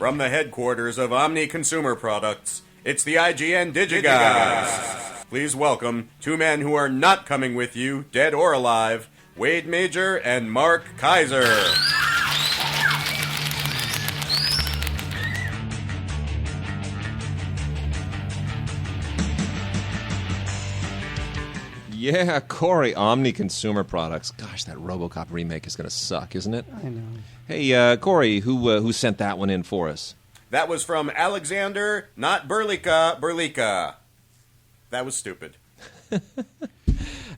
From the headquarters of Omni Consumer Products, it's the IGN Digigods. Please welcome two men who are not coming with you, dead or alive, Wade Major and Mark Kaiser. Yeah, Corey, Omni Consumer Products. Gosh, that RoboCop remake is going to suck, isn't it? I know. Hey, Corey, who sent that one in for us? That was from Alexander, not Berlika. That was stupid.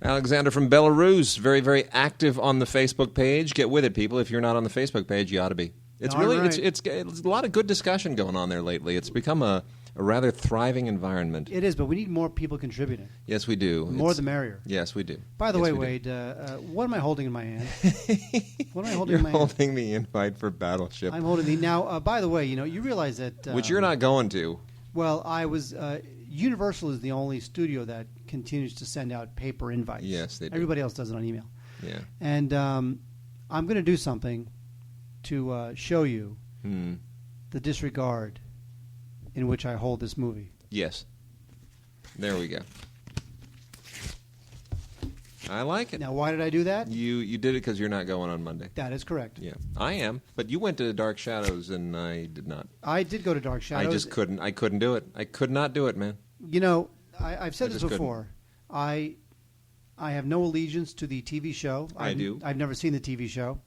Alexander from Belarus, very, very active on the Facebook page. Get with it, people. If you're not on the Facebook page, you ought to be. It's really, right. it's a lot of good discussion going on there lately. It's become a rather thriving environment. It is, but we need more people contributing. Yes, we do. More the merrier. Yes, we do. By the yes, way, Wade, what am I holding in my hand? What am I holding in my hand? You're holding the invite for Battleship. I'm holding the... Now, by the way, you realize that... Which you're not going to. Well, I was... Universal is the only studio that continues to send out paper invites. Yes, they do. Everybody else does it on email. Yeah. And I'm going to do something to show you the disregard in which I hold this movie. Yes. There we go. I like it. Now, why did I do that? You did it because you're not going on Monday. That is correct. Yeah, I am. But you went to Dark Shadows, and I did not. I did go to Dark Shadows. I just couldn't. I couldn't do it. I could not do it, man. I've said this before. I have no allegiance to the TV show. I do. I've never seen the TV show.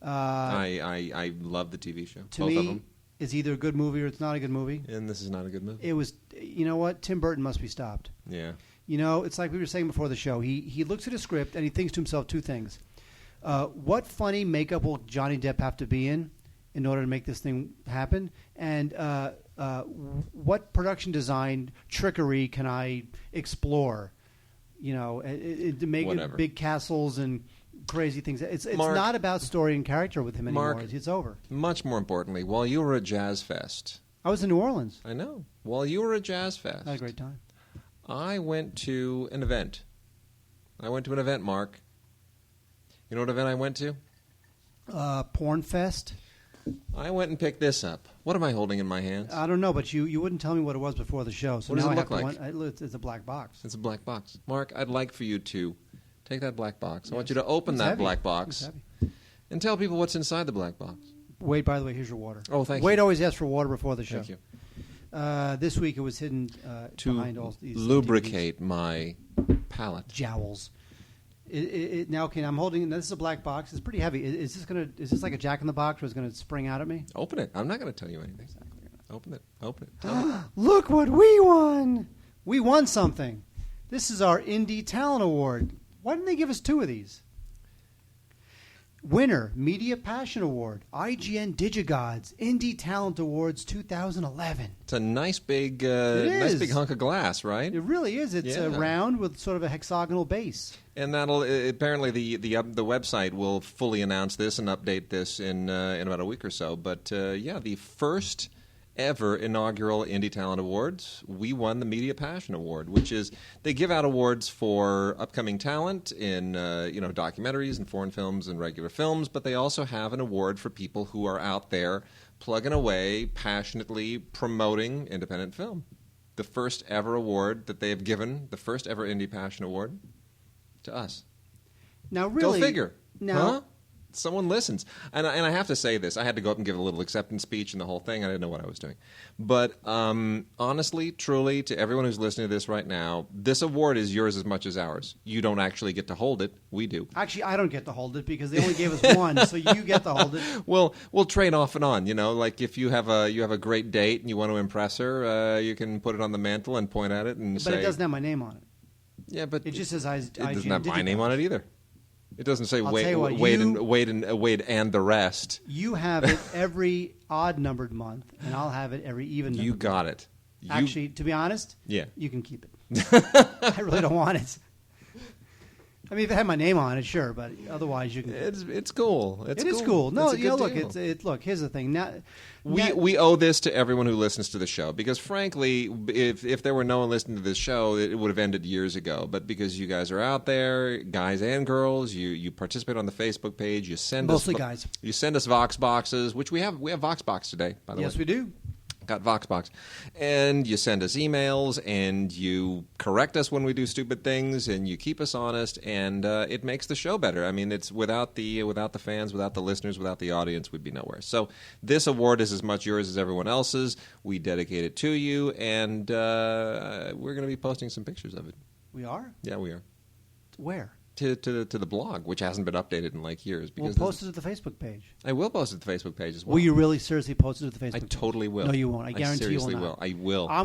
I love the TV show. To both me, of them. it's either a good movie or it's not a good movie. And this is not a good movie. It was. You know what? Tim Burton must be stopped. Yeah. It's like we were saying before the show. He looks at a script and he thinks to himself two things. What funny makeup will Johnny Depp have to be in order to make this thing happen? And what production design trickery can I explore? To make big castles and crazy things. It's Mark, not about story and character with him anymore. Mark, it's over. Much more importantly, while you were at Jazz Fest. I was in New Orleans. I know. While you were at Jazz Fest. I had a great time. I went to an event. Mark. You know what event I went to? Porn Fest. I went and picked this up. What am I holding in my hands? I don't know, but you wouldn't tell me what it was before the show. So what does now it I look have like? It's a black box. It's a black box. Mark, I'd like for you to take that black box. I want you to open that black box and tell people what's inside the black box. Wade, by the way, here's your water. Oh, thank you. Wade always asks for water before the show. Thank you. This week it was hidden behind all these lubricate my palate. Jowls. Now, I'm holding. This is a black box. It's pretty heavy. Is this like a Jack in the Box, where it's going to spring out at me? Open it. I'm not going to tell you anything. Open it. Look what we won! We won something. This is our Indie Talent Award. Why didn't they give us two of these? Winner, Media Passion Award, IGN Digigods, Indie Talent Awards 2011. It's a nice big hunk of glass, right? It really is. It's round with sort of a hexagonal base. And that'll apparently the website will fully announce this and update this in about a week or so. But the first ever inaugural Indie Talent Awards, we won the Media Passion Award, which is they give out awards for upcoming talent in documentaries and foreign films and regular films, but they also have an award for people who are out there plugging away, passionately promoting independent film. The first ever award that they have given, the first ever Indie Passion Award, to us. Now, really, go figure. Now, huh? Someone listens. And I have to say this. I had to go up and give a little acceptance speech and the whole thing. I didn't know what I was doing. But honestly, truly, to everyone who's listening to this right now, this award is yours as much as ours. You don't actually get to hold it. We do. Actually, I don't get to hold it because they only gave us one, so you get to hold it. Well, we'll trade off and on. Like if you have a great date and you want to impress her, you can put it on the mantle and point at it and say... But it doesn't have my name on it. Yeah, but... It just says IGN. It doesn't have my name on it either. It doesn't say Wade and the rest. You have it every odd-numbered month, and I'll have it every even-numbered You got it. Actually, to be honest, yeah, you can keep it. I really don't want it. I mean, if it had my name on it, sure, but otherwise you can. It's cool. It is cool. No, It's a good look, deal. look. Here's the thing. Now, We owe this to everyone who listens to the show because, frankly, if there were no one listening to this show, it would have ended years ago. But because you guys are out there, guys and girls, you participate on the Facebook page. You send mostly us guys. You send us Vox boxes, which we have. We have Vox box today, by the way. Yes, we do. Got Voxbox. And you send us emails, and you correct us when we do stupid things, and you keep us honest, and it makes the show better. I mean, it's without the fans, without the listeners, without the audience, we'd be nowhere. So this award is as much yours as everyone else's. We dedicate it to you, and we're going to be posting some pictures of it. We are? Yeah, we are. Where? To the blog, which hasn't been updated in like years. We'll Because post it to the Facebook page. I will post it to the Facebook page as well. Will you really seriously post it to the Facebook I page? totally will. No, you won't. I guarantee you will seriously not. will. I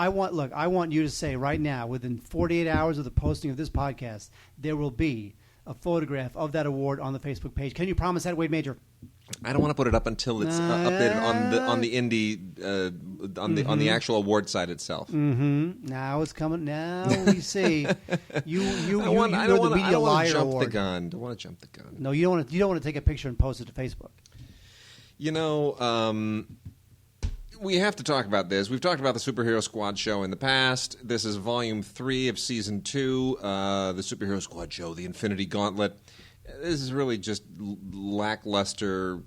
will. I want you to say right now, within 48 hours of the posting of this podcast, there will be a photograph of that award on the Facebook page. Can you promise that, Wade Major? I don't want to put it up until it's updated on the indie on the actual award site itself. Mm-hmm. Now it's coming. Now we see you I don't want to jump award. the gun. Don't want to jump the gun. No, you don't want to take a picture and post it to Facebook. You know, we have to talk about this. We've talked about the Superhero Squad show in the past. This is Volume 3 of Season 2, the Superhero Squad show, the Infinity Gauntlet. This is really just lackluster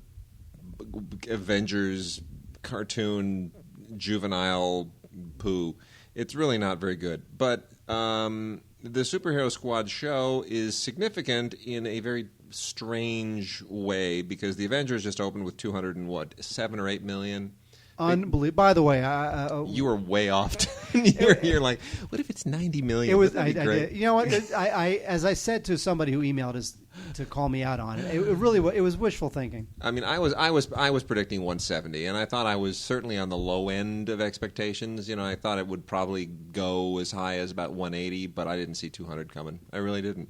Avengers cartoon juvenile poo. It's really not very good. But the Superhero Squad show is significant in a very strange way because the Avengers just opened with 7 or 8 million. Unbelievable. By the way, You were way off. You're like, what if it's 90 million? it was. That'd be great. You know what? As I said to somebody who emailed us to call me out on it, it really was wishful thinking. I mean, I was predicting 170, and I thought I was certainly on the low end of expectations. You know, I thought it would probably go as high as about 180, but I didn't see 200 coming. I really didn't.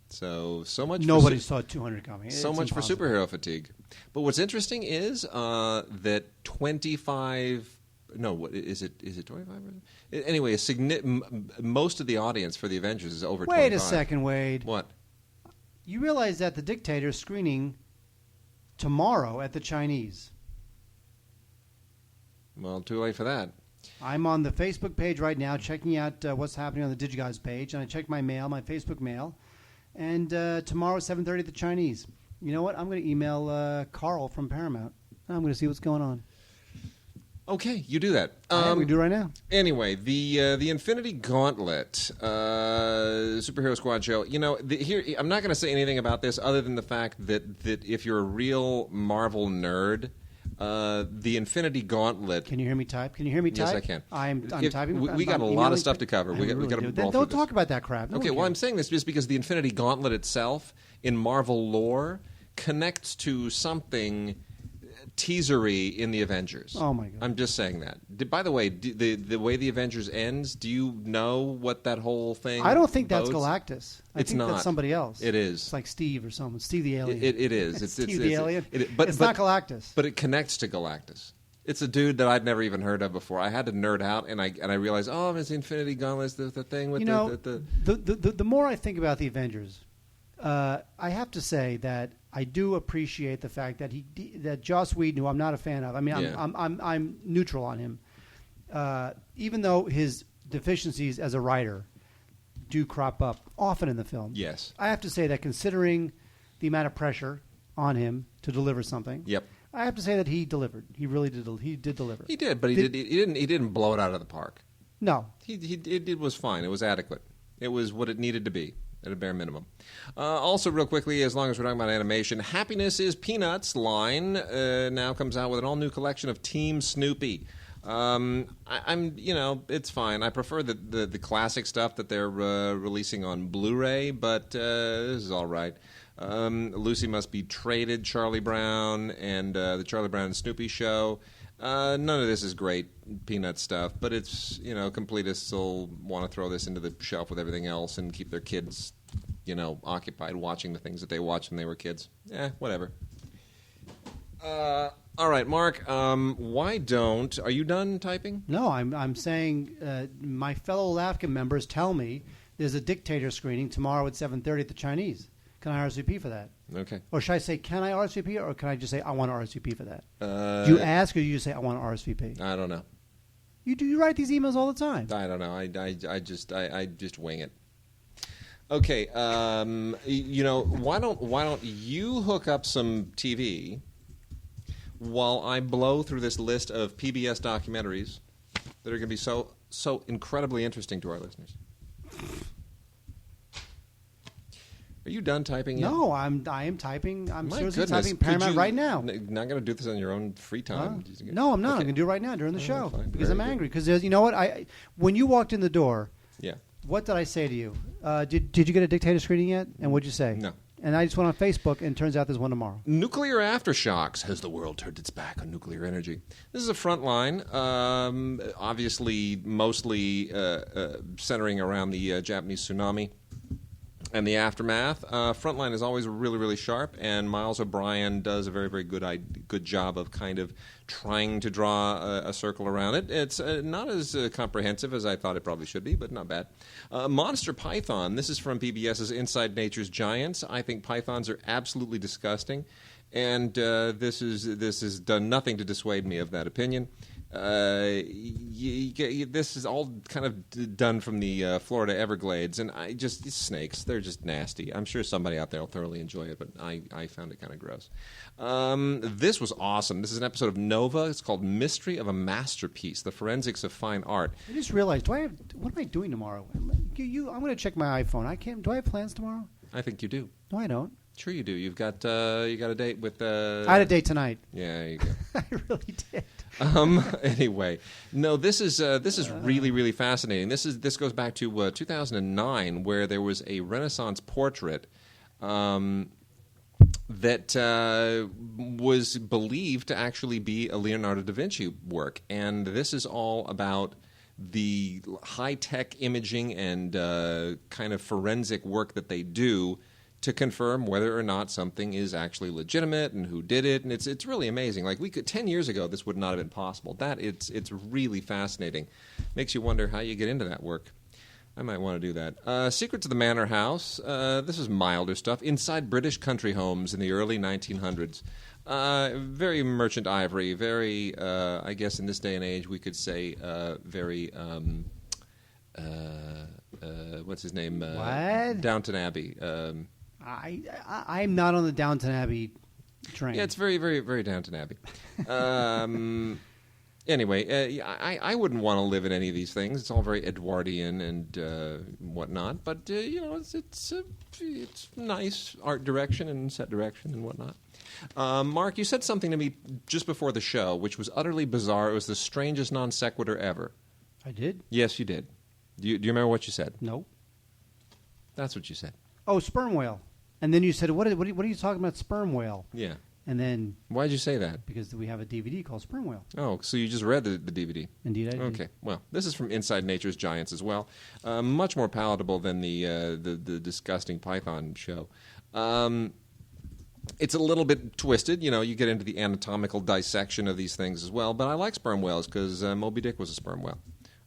So much. Nobody saw 200 coming. So much for superhero fatigue. But what's interesting is that 25. No, what is it? Is it 25? Anyway, most of the audience for the Avengers is over 25. Wait a second, Wade. What? You realize that the Dictator is screening tomorrow at the Chinese. Well, too late for that. I'm on the Facebook page right now checking out what's happening on the Digigods page, and I checked my Facebook mail, and tomorrow at 7:30 at the Chinese. You know what? I'm going to email Carl from Paramount. I'm going to see what's going on. Okay, you do that. We do right now. Anyway, the Infinity Gauntlet Superhero Squad show. You know, here I'm not going to say anything about this other than the fact that if you're a real Marvel nerd, the Infinity Gauntlet. Can you hear me type? Yes, I can. I'm typing. We got a lot of stuff to cover. We got to roll through Don't this. talk about that crap. Okay, well, I'm saying this just because the Infinity Gauntlet itself in Marvel lore connects to something teasery in the Avengers. Oh my God! I'm just saying that. By the way, the way the Avengers ends, do you know what that whole thing? I don't think that's bodes? Galactus. I It's think not. that's somebody else. It is. It's like Steve or someone. Steve the alien. It is. It's Steve the alien. But it's not Galactus. But it connects to Galactus. It's a dude that I'd never even heard of before. I had to nerd out, and I realized, oh, it's the Infinity Gauntlet, the thing with the more I think about the Avengers, I have to say that I do appreciate the fact that that Joss Whedon, who I'm not a fan of. I mean, Yeah. I'm neutral on him, even though his deficiencies as a writer do crop up often in the film. Yes. I have to say that considering the amount of pressure on him to deliver something, Yep. I have to say that he delivered. He really did. He did deliver. He did, but he didn't blow it out of the park. No. It was fine. It was adequate. It was what it needed to be. At a bare minimum. Also, real quickly, as long as we're talking about animation, Happiness is Peanuts line now comes out with an all-new collection of Team Snoopy. It's fine. I prefer the classic stuff that they're releasing on Blu-ray, but this is all right. Lucy Must Be Traded, Charlie Brown, and the Charlie Brown and Snoopy Show. None of this is great Peanut stuff, but it's, completists will want to throw this into the shelf with everything else and keep their kids, occupied watching the things that they watched when they were kids. Whatever. All right, Mark, are you done typing? No, I'm saying my fellow LAFCA members tell me there's a Dictator screening tomorrow at 7:30 at the Chinese. Can I RSVP for that? Okay. Or should I say, can I RSVP, or can I just say, I want to RSVP for that? Do you ask, or you just say, I want to RSVP? I don't know. You write these emails all the time. I don't know. I just wing it. Okay. Why don't you hook up some TV while I blow through this list of PBS documentaries that are going to be so incredibly interesting to our listeners. Are you done typing yet? No, I am typing. I'm My seriously goodness. typing Paramount right now. Not going to do this on your own free time? No, I'm not. Okay. I'm going to do it right now during the show fine. because Very I'm good. angry. Because you know what? When you walked in the door, Yeah. what did I say to you? Did you get a Dictator screening yet? And what'd you say? No. And I just went on Facebook, and it turns out there's one tomorrow. Nuclear aftershocks. Has the world turned its back on nuclear energy? This is a front line, obviously mostly centering around the Japanese tsunami and the aftermath. Frontline is always really, really sharp, and Miles O'Brien does a very, very good job of kind of trying to draw a circle around it. It's not as comprehensive as I thought it probably should be, but not bad. Monster Python. This is from PBS's Inside Nature's Giants. I think pythons are absolutely disgusting, and this has done nothing to dissuade me of that opinion. This is all kind of done from the Florida Everglades, and these snakes, they're just nasty. I'm sure somebody out there will thoroughly enjoy it, but I found it kind of gross. This was awesome. This is an episode of Nova. It's called Mystery of a Masterpiece, The Forensics of Fine Art. I just realized, what am I doing tomorrow? I'm going to check my iPhone. Do I have plans tomorrow? I think you do. No, I don't. Sure you do. You've got a date with... I had a date tonight. Yeah, there you go. I really did. Anyway, no, this is really, really fascinating. This goes back to 2009, where there was a Renaissance portrait that was believed to actually be a Leonardo da Vinci work, and this is all about the high-tech imaging and kind of forensic work that they do to confirm whether or not something is actually legitimate and who did it, and it's really amazing. Like 10 years ago, this would not have been possible. It's really fascinating. Makes you wonder how you get into that work. I might want to do that. Secrets of the Manor House. This is milder stuff. Inside British country homes in the early 1900s. Very merchant ivory. Very, I guess in this day and age, we could say very. What's his name? What? Downton Abbey. I'm not on the Downton Abbey train. Yeah, it's very, very, very Downton Abbey. Anyway, I wouldn't want to live in any of these things. It's all very Edwardian and whatnot. But it's nice art direction and set direction and whatnot. Mark, you said something to me just before the show, which was utterly bizarre. It was the strangest non sequitur ever. I did? Yes, you did. Do you remember what you said? No. That's what you said. Oh, sperm whale. And then you said, what are you talking about, sperm whale? Yeah. And then... Why'd you say that? Because we have a DVD called Sperm Whale. Oh, so you just read the DVD. Indeed, I did. Okay. Well, this is from Inside Nature's Giants as well. Much more palatable than the disgusting Python show. It's a little bit twisted. You get into the anatomical dissection of these things as well. But I like sperm whales because Moby Dick was a sperm whale.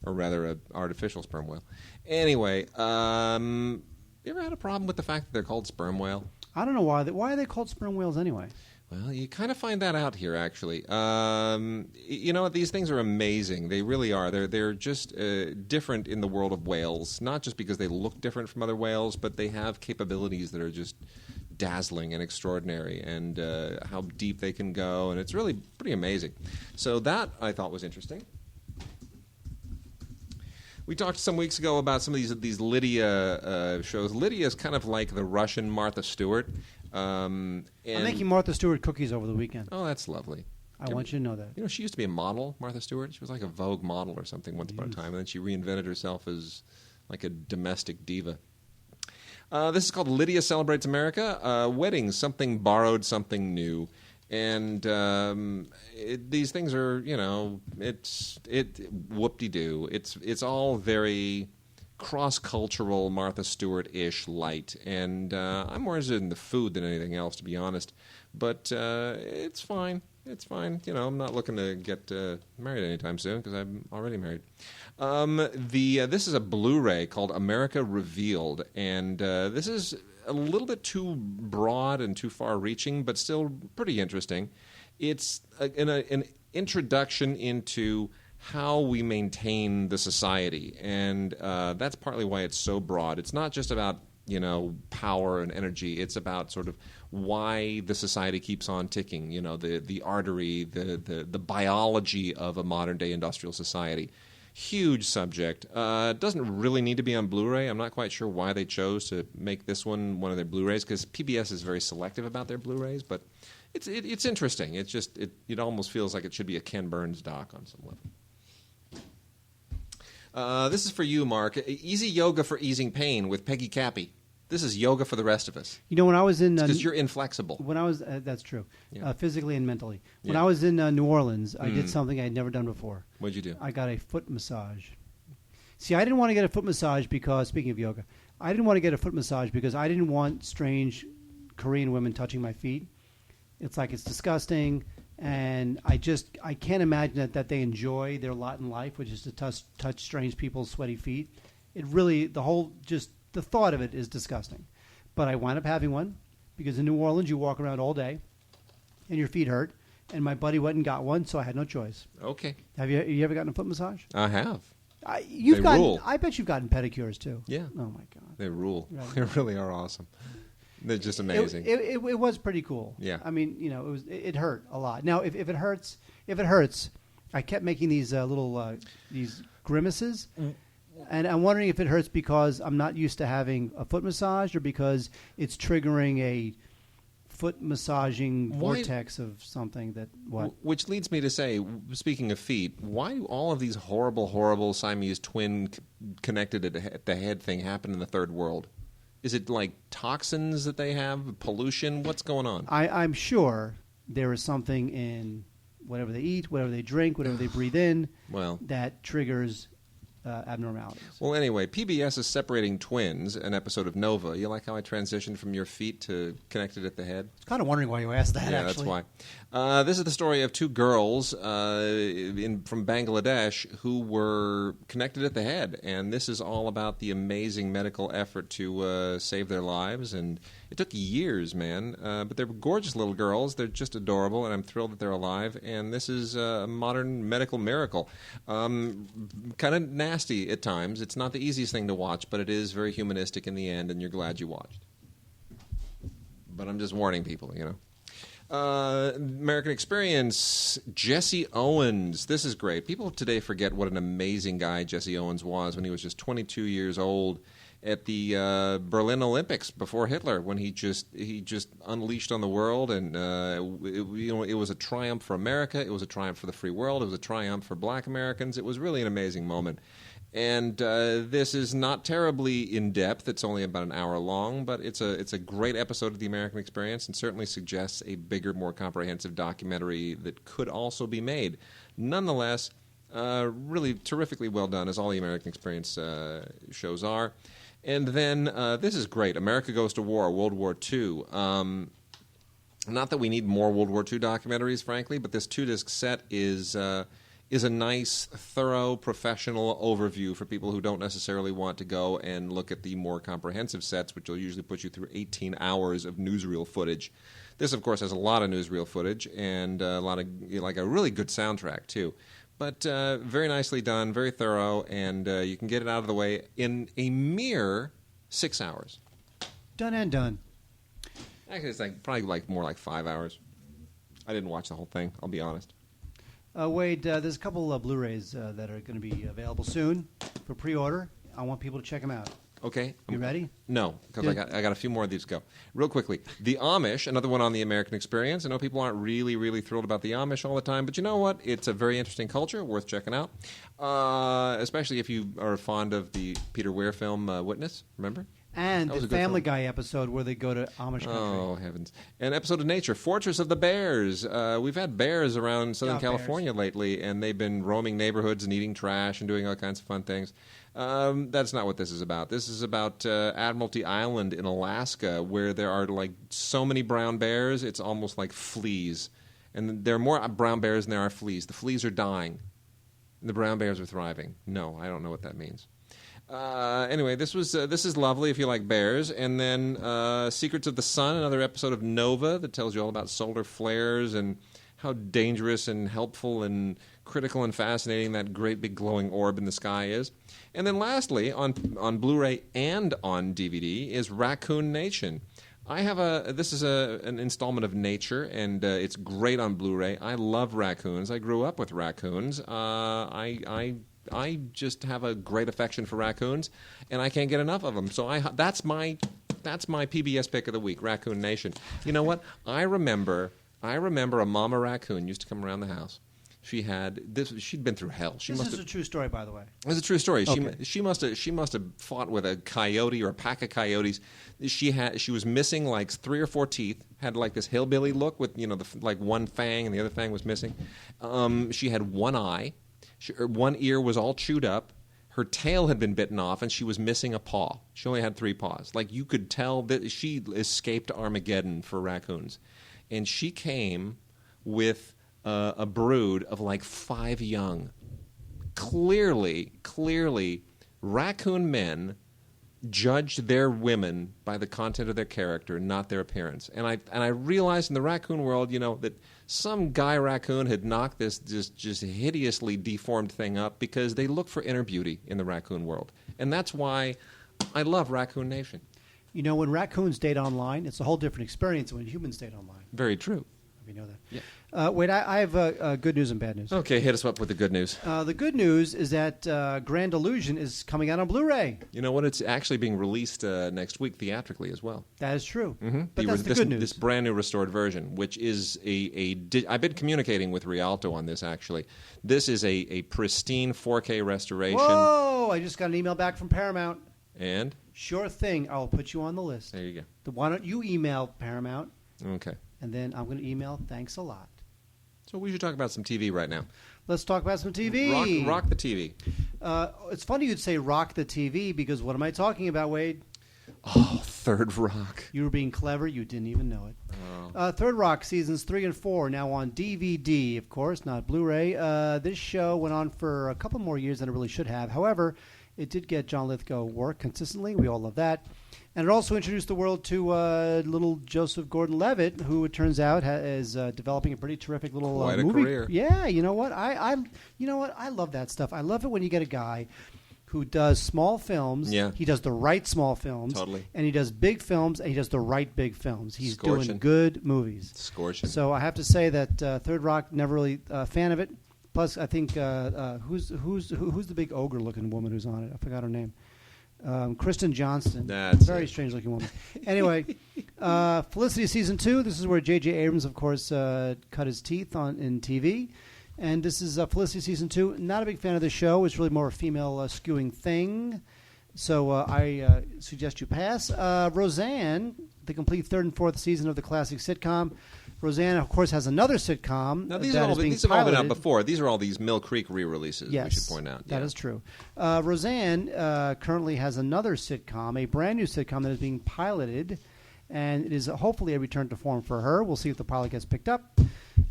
Or rather, an artificial sperm whale. Anyway, you ever had a problem with the fact that they're called sperm whale? I don't know why. Why are they called sperm whales anyway? Well, you kind of find that out here, actually. These things are amazing. They really are. They're just different in the world of whales, not just because they look different from other whales, but they have capabilities that are just dazzling and extraordinary, and how deep they can go, and it's really pretty amazing. So that, I thought, was interesting. We talked some weeks ago about some of these Lydia shows. Lydia is kind of like the Russian Martha Stewart. I'm making Martha Stewart cookies over the weekend. Oh, that's lovely. I want you to know that. She used to be a model, Martha Stewart. She was like a Vogue model or something once upon a time, and then she reinvented herself as like a domestic diva. This is called Lydia Celebrates America. Weddings, something borrowed, something new. And these things are, whoop-de-doo. It's all very cross-cultural, Martha Stewart-ish light. And I'm more interested in the food than anything else, to be honest. But it's fine. It's fine. I'm not looking to get married anytime soon because I'm already married. This is a Blu-ray called America Revealed, and this is a little bit too broad and too far-reaching, but still pretty interesting. It's an introduction into how we maintain the society, and that's partly why it's so broad. It's not just about power and energy. It's about sort of why the society keeps on ticking. The artery, the biology of a modern day industrial society. Huge subject. Doesn't really need to be on Blu-ray. I'm not quite sure why they chose to make this one of their Blu-rays, because PBS is very selective about their Blu-rays. But it's interesting. It's just it almost feels like it should be a Ken Burns doc on some level. This is for you, Mark. Easy yoga for easing pain with Peggy Cappy. This is yoga for the rest of us. When I was in... Because you're inflexible. When I was... that's true. Yeah. Physically and mentally. When I was in New Orleans, I did something I had never done before. What'd you do? I got a foot massage. See, I didn't want to get a foot massage because... Speaking of yoga, I didn't want to get a foot massage because I didn't want strange Korean women touching my feet. It's disgusting, and I can't imagine that they enjoy their lot in life, which is to touch strange people's sweaty feet. It really... The thought of it is disgusting. But I wound up having one because in New Orleans you walk around all day and your feet hurt. And my buddy went and got one, so I had no choice. Okay. Have you ever gotten a foot massage? I have. Rule. I bet you've gotten pedicures too. Yeah. Oh my God. They rule. Right. They really are awesome. They're just amazing. It was pretty cool. Yeah. I mean, it hurt a lot. Now, if it hurts, I kept making these little these grimaces. And I'm wondering if it hurts because I'm not used to having a foot massage or because it's triggering a foot massaging vortex of something that what? Which leads me to say, speaking of feet, why do all of these horrible Siamese twin connected at the head thing happen in the third world? Is it like toxins that they have, pollution? What's going on? I'm sure there is something in whatever they eat, whatever they drink, whatever they breathe in that triggers abnormalities. Well, anyway, PBS is separating twins, an episode of Nova. You like how I transitioned from your feet to connected at the head? I was kind of wondering why you asked that, yeah, actually. That's why. This is the story of two girls from Bangladesh who were connected at the head, and this is all about the amazing medical effort to save their lives, and it took years, man, but they're gorgeous little girls. They're just adorable, and I'm thrilled that they're alive, and this is a modern medical miracle. Kind of nasty at times. It's not the easiest thing to watch, but it is very humanistic in the end, and you're glad you watched. But I'm just warning people, American Experience, Jesse Owens. This is great. People today forget what an amazing guy Jesse Owens was when he was just 22 years old at the Berlin Olympics before Hitler, when he just unleashed on the world, and it was a triumph for America. It was a triumph for the free world. It was a triumph for Black Americans. It was really an amazing moment. And this is not terribly in depth. It's only about an hour long, but it's a great episode of the American Experience, and certainly suggests a bigger, more comprehensive documentary that could also be made. Nonetheless, really terrifically well done, as all the American Experience shows are. And then this is great. America Goes to War, World War II. Not that we need more World War II documentaries, frankly, but this 2-disc set is a nice, thorough, professional overview for people who don't necessarily want to go and look at the more comprehensive sets, which will usually put you through 18 hours of newsreel footage. This, of course, has a lot of newsreel footage and a lot of a really good soundtrack too. But very nicely done, very thorough, and you can get it out of the way in a mere 6 hours. Done and done. Actually, it's probably more like 5 hours. I didn't watch the whole thing, I'll be honest. Wade, there's a couple of Blu-rays that are going to be available soon for pre-order. I want people to check them out. Okay. You ready? No, because I got a few more of these to go. Real quickly, The Amish, another one on the American Experience. I know people aren't really, really thrilled about the Amish all the time, but you know what? It's a very interesting culture, worth checking out, especially if you are fond of the Peter Weir film Witness, remember? And the Family Guy episode where they go to Amish country. Oh, heavens. An episode of Nature, Fortress of the Bears. We've had bears around Southern California lately, and they've been roaming neighborhoods and eating trash and doing all kinds of fun things. That's not what this is about. This is about Admiralty Island in Alaska, where there are so many brown bears, it's almost like fleas. And there are more brown bears than there are fleas. The fleas are dying. The brown bears are thriving. No, I don't know what that means. Anyway, this is lovely if you like bears. And then Secrets of the Sun, another episode of Nova that tells you all about solar flares and how dangerous and helpful and critical and fascinating that great big glowing orb in the sky is. And then lastly, on Blu-ray and on DVD is Raccoon Nation. This is an installment of Nature, and it's great on Blu-ray. I love raccoons. I grew up with raccoons. I just have a great affection for raccoons, and I can't get enough of them. So that's my PBS pick of the week, Raccoon Nation. You know what? I remember a mama raccoon used to come around the house. She'd been through hell. This is a true story, by the way. It's a true story. Okay. She must have fought with a coyote or a pack of coyotes. She was missing like 3 or 4 teeth. Had like this hillbilly look with like one fang and the other fang was missing. She had one eye. One ear was all chewed up. Her tail had been bitten off, and she was missing a paw. She only had 3 paws. Like you could tell that she escaped Armageddon for raccoons, and she came with a brood of like 5 young. Clearly, raccoon men judged their women by the content of their character, not their appearance. And I realized in the raccoon world, that some guy raccoon had knocked this just hideously deformed thing up because they look for inner beauty in the raccoon world. And that's why I love Raccoon Nation. When raccoons date online, it's a whole different experience than when humans date online. Very true. We know that. Yeah. Wait, I have good news and bad news. Okay, hit us up with the good news. The good news is that Grand Illusion is coming out on Blu-ray. You know what? It's actually being released next week theatrically as well. That is true. Mm-hmm. But that's the good news. This brand new restored version, which is I've been communicating with Rialto on this, actually. This is a pristine 4K restoration. Whoa! I just got an email back from Paramount. And? Sure thing. I'll put you on the list. There you go. Why don't you email Paramount? Okay. And then I'm going to email thanks a lot. So we should talk about some TV right now. Let's talk about some TV. Rock the TV. It's funny you'd say rock the TV because what am I talking about, Wade? Oh, Third Rock. You were being clever. You didn't even know it. Third Rock seasons 3 and 4 now on DVD, of course, not Blu-ray. This show went on for a couple more years than it really should have. However, it did get John Lithgow work consistently. We all love that. And it also introduced the world to little Joseph Gordon-Levitt, who it turns out is developing a pretty terrific little Quite a movie career. Yeah, you know what? I love that stuff. I love it when you get a guy who does small films. Yeah. He does the right small films. Totally. And he does big films, and he does the right big films. He's Scorching. doing good movies. Scorching. So I have to say that Third Rock, never really a fan of it. Plus, I think who's the big ogre-looking woman who's on it? I forgot her name. Kristen Johnston. That's very strange-looking woman. Anyway, Felicity Season 2. This is where J.J. Abrams, of course, cut his teeth in TV. And this is Felicity Season 2. Not a big fan of the show. It's really more a female skewing thing. So I suggest you pass. Roseanne, the complete 3rd and 4th season of the classic sitcom. Roseanne, of course, has another sitcom. Now, these that have is all being been out piloted. before. These are all these Mill Creek re-releases, Yes, we should point out. that is true. Roseanne currently has another sitcom, a brand new sitcom that is being piloted, and it is hopefully a return to form for her. We'll see if the pilot gets picked up.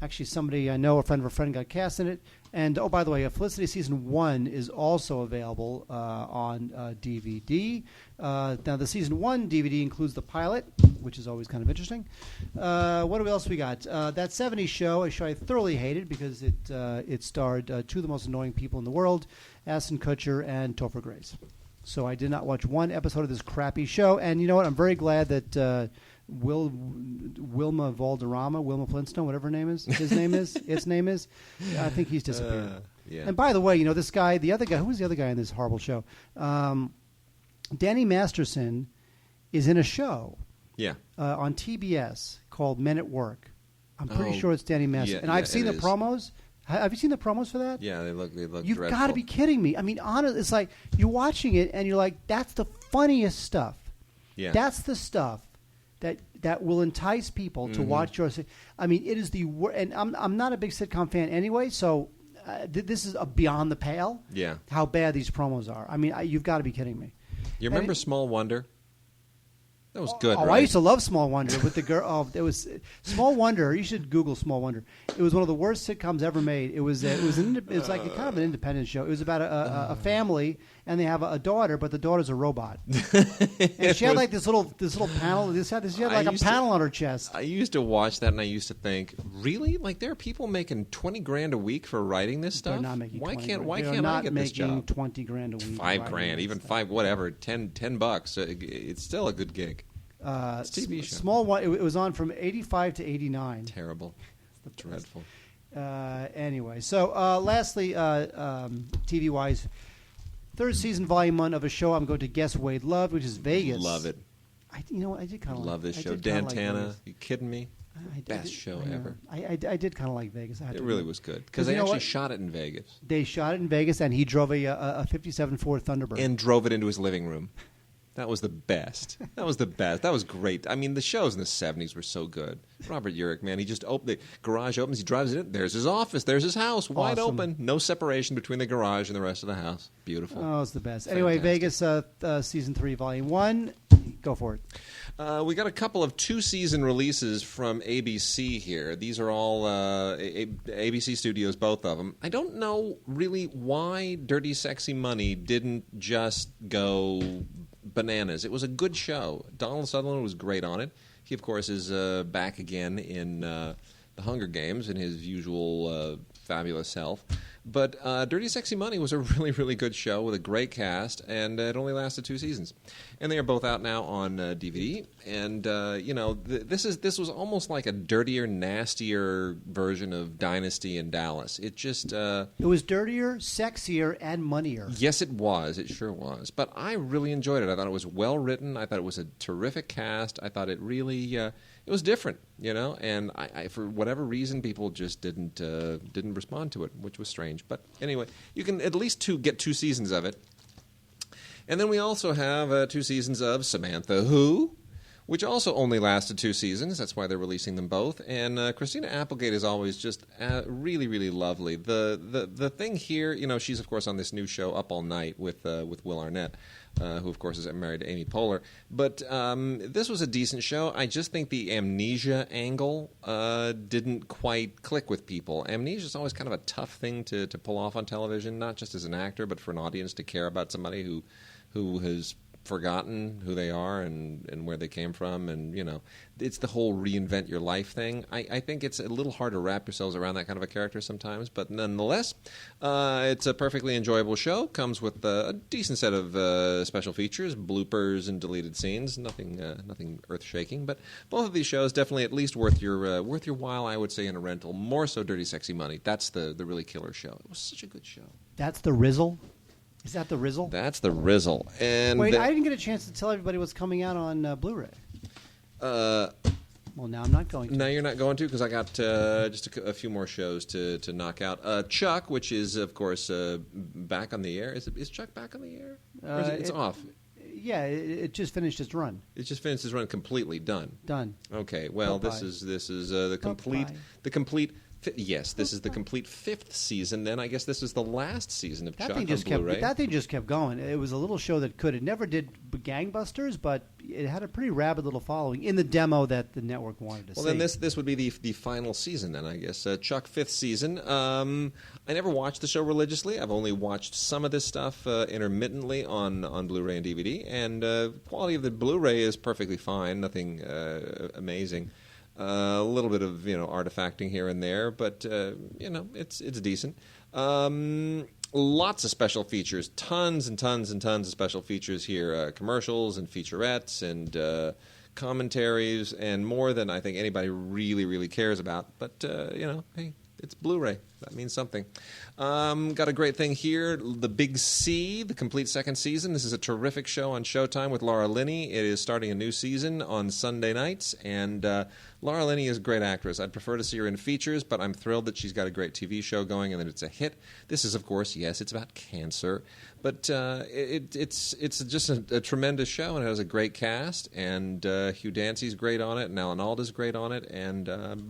Actually, somebody I know, a friend of a friend, got cast in it. And, oh, by the way, Felicity Season 1 is also available on DVD. Now, the Season 1 DVD includes the pilot, which is always kind of interesting. What else we got? That 70s show, a show I thoroughly hated because it starred 2 of the most annoying people in the world, Ashton Kutcher and Topher Grace. So I did not watch one episode of this crappy show. And you know what? I'm very glad that Wilma Valderrama, Wilma Flintstone, whatever her name is, its name is, I think he's disappeared. Yeah. And by the way, this guy, the other guy, who was the other guy in this horrible show? Danny Masterson is in a show on TBS called Men at Work. I'm pretty sure it's Danny Masterson. And I've seen the promos. Have you seen the promos for that? Yeah, they look You've dreadful. got to be kidding me. I mean, honestly, it's like you're watching it and you're like, that's the funniest stuff. Yeah. That's the stuff that will entice people to watch your. I mean, it is the and I'm not a big sitcom fan anyway, so this is a beyond the pale. Yeah. How bad these promos are. I mean, you've got to be kidding me. You remember Small Wonder? That was good, Oh, right? I used to love Small Wonder with the girl. Oh, it was Small Wonder. You should Google Small Wonder. It was one of the worst sitcoms ever made. It was like a kind of an independent show. It was about a family, and they have a daughter, but the daughter's a robot. And she had like this little panel. She had like a panel on her chest. I used to watch that, and I used to think, really, like there are people making $20,000 a week for writing this stuff. They're not making. Why 20 can't grand. I They're get not this job? making $20,000 a week. $5,000, even five, whatever, $10. It's still a good gig. It's a TV show. Small one. It was on from 85 to 89. Terrible. Dreadful. Anyway, so lastly, TV wise, third season, volume 1 of a show I'm going to guess Wade loved, which is Vegas. Love it. I did kind of love this show. Dan Tana, you kidding me? Best show ever. I did kind of like Vegas. It really was good because they actually shot it in Vegas. They shot it in Vegas, and he drove a 57 Ford Thunderbird and drove it into his living room. That was the best. That was the best. That was great. I mean, the shows in the 70s were so good. Robert Urich, man, he just the garage opens, he drives it in. There's his office. There's his house, wide open. No separation between the garage and the rest of the house. Beautiful. Oh, it's the best. Anyway, Vegas season 3, volume 1. Go for it. We got a couple of 2-season releases from ABC here. These are all ABC Studios, both of them. I don't know really why Dirty Sexy Money didn't just go bananas. It was a good show. Donald Sutherland was great on it. He, of course, is back again in The Hunger Games in his usual fabulous self. But Dirty Sexy Money was a really, really good show with a great cast, and it only lasted 2 seasons. And they are both out now on DVD. And this was almost like a dirtier, nastier version of Dynasty and Dallas. It just it was dirtier, sexier, and moneyer. Yes, it was. It sure was. But I really enjoyed it. I thought it was well written. I thought it was a terrific cast. I thought it really it was different, and I for whatever reason, people just didn't respond to it, which was strange. But anyway, you can at least get 2 seasons of it. And then we also have 2 seasons of Samantha Who, which also only lasted 2 seasons. That's why they're releasing them both. And Christina Applegate is always just really, really lovely. The thing here, she's of course on this new show Up All Night with Will Arnett, who of course is married to Amy Poehler. But this was a decent show. I just think the amnesia angle didn't quite click with people. Amnesia is always kind of a tough thing to pull off on television, not just as an actor, but for an audience to care about somebody who has forgotten who they are and where they came from, and it's the whole reinvent your life thing. I think it's a little hard to wrap yourselves around that kind of a character sometimes, but nonetheless, it's a perfectly enjoyable show. Comes with a decent set of special features, bloopers, and deleted scenes. Nothing earth-shaking, but both of these shows definitely at least worth your while, I would say, in a rental. More so, Dirty Sexy Money. That's the really killer show. It was such a good show. That's the Rizzle. Is that the Rizzle? That's the Rizzle. And wait, I didn't get a chance to tell everybody what's coming out on Blu-ray. Well, now I'm not going to. No, you're not going to, because I got just a few more shows to knock out. Chuck, which is, of course, back on the air. Is Chuck back on the air? Or is it's off? Yeah, it just finished its run. It just finished its run completely. Done. Okay. Well, Bye-bye. this is the complete Bye-bye. the complete. Yes, this is the complete 5th season. Then I guess this is the last season of Chuck on Blu-ray. That thing just kept going. It was a little show that could. It never did gangbusters, but it had a pretty rabid little following in the demo that the network wanted to see. Well, then this would be the final season then, I guess. Chuck, 5th season. I never watched the show religiously. I've only watched some of this stuff intermittently on Blu-ray and DVD, and quality of the Blu-ray is perfectly fine. Nothing amazing. A little bit of artifacting here and there, but it's decent. Lots of special features, tons and tons and tons of special features here, commercials and featurettes and commentaries, and more than I think anybody really, really cares about. But hey, it's Blu-ray. That means something. Got a great thing here. The Big C, the complete 2nd season. This is a terrific show on Showtime with Laura Linney. It is starting a new season on Sunday nights, and Laura Linney is a great actress. I'd prefer to see her in features, but I'm thrilled that she's got a great TV show going and that it's a hit. This is, of course, yes, it's about cancer, but it's just a tremendous show, and it has a great cast, and Hugh Dancy's great on it, and Alan Alda's great on it, and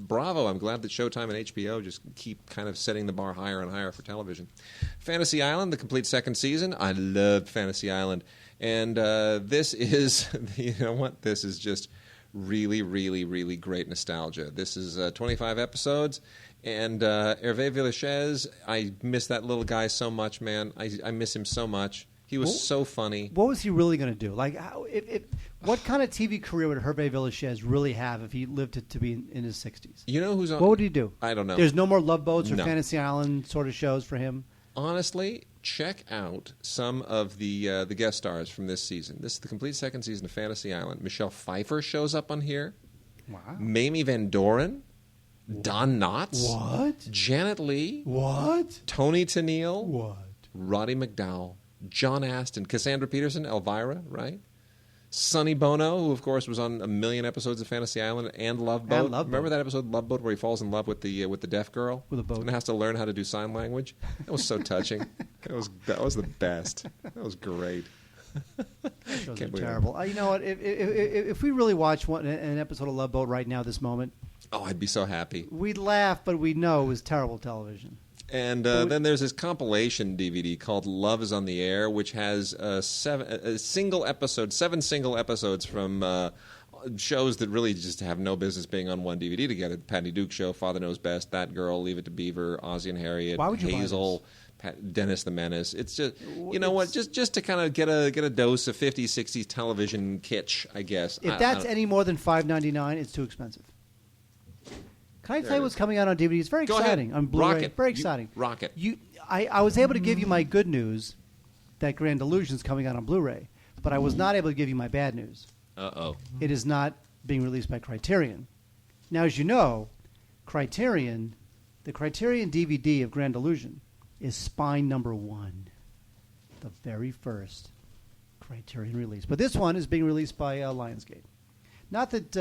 bravo. I'm glad that Showtime and HBO just keep kind of setting the bar higher and higher for television. Fantasy Island, the complete 2nd season. I loved Fantasy Island. And this is, you know what? This is just really, really, really great nostalgia. This is 25 episodes. And Hervé Villechaize, I miss that little guy so much, man. I miss him so much. He was so funny. What was he really going to do? Like, what kind of TV career would Hervé Villechaize really have if he lived to be in his 60s? You know who's on? What would he do? I don't know. There's no more Love Boats or No. Fantasy Island sort of shows for him? Honestly, check out some of the guest stars from this season. This is the complete second season of Fantasy Island. Michelle Pfeiffer shows up on here. Wow. Mamie Van Doren. Don Knotts. What? Janet Leigh. What? Tony Tennille. What? Roddy McDowell. John Astin. Cassandra Peterson. Elvira, right? Sonny Bono, who, of course, was on a million episodes of Fantasy Island and Love Boat. And Love Boat. Remember that episode, Love Boat, where he falls in love with the deaf girl? With a boat. And has to learn how to do sign language? That was so touching. That was the best. That was great. Shows are Can't believe terrible. You know what? If we really watch an episode of Love Boat right now, this moment, Oh, I'd be so happy. we'd laugh, but we'd know it was terrible television. And then there's this compilation DVD called Love is on the Air, which has seven single episodes from shows that really just have no business being on one DVD together. Patty Duke Show, Father Knows Best, That Girl, Leave It to Beaver, Ozzie and Harriet, Why would you buy Hazel, Dennis the Menace. It's just, you know what, just to kind of get a dose of 50s, 60s television kitsch, I guess. If that's any more than $5.99, it's too expensive. Can I tell you what's coming out on DVD? It's very Go exciting. ahead. On Blu-ray. Rock it. Very You exciting. rock it. I was able to give you my good news that Grand Illusion's coming out on Blu-ray, but I was not able to give you my bad news. Uh-oh. It is not being released by Criterion. Now, as you know, the Criterion DVD of Grand Illusion is Spine number 1, the very first Criterion release. But this one is being released by Lionsgate. Not that,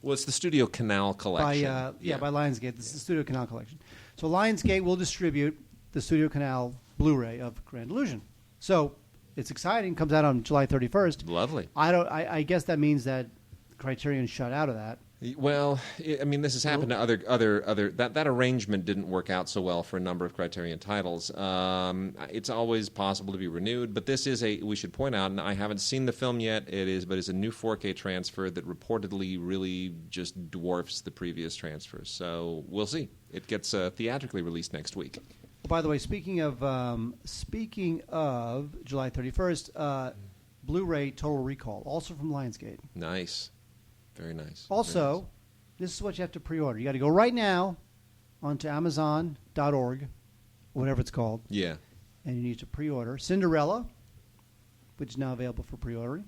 Well, it's the Studio Canal collection. by Lionsgate. This is the Studio Canal collection. So Lionsgate will distribute the Studio Canal Blu-ray of Grand Illusion. So it's exciting. Comes out on July 31st. Lovely. I guess that means that Criterion shut out of that. Well, I mean, this has happened to other. That arrangement didn't work out so well for a number of Criterion titles. It's always possible to be renewed, but this is we should point out, and I haven't seen the film yet. But it's a new 4K transfer that reportedly really just dwarfs the previous transfers. So we'll see. It gets theatrically released next week. By the way, speaking of July 31st, Blu-ray Total Recall, also from Lionsgate. Nice. Very nice. Also, Very nice. this is what you have to pre-order. You got to go right now onto Amazon.org, whatever it's called, Yeah. and you need to pre-order Cinderella, which is now available for pre-ordering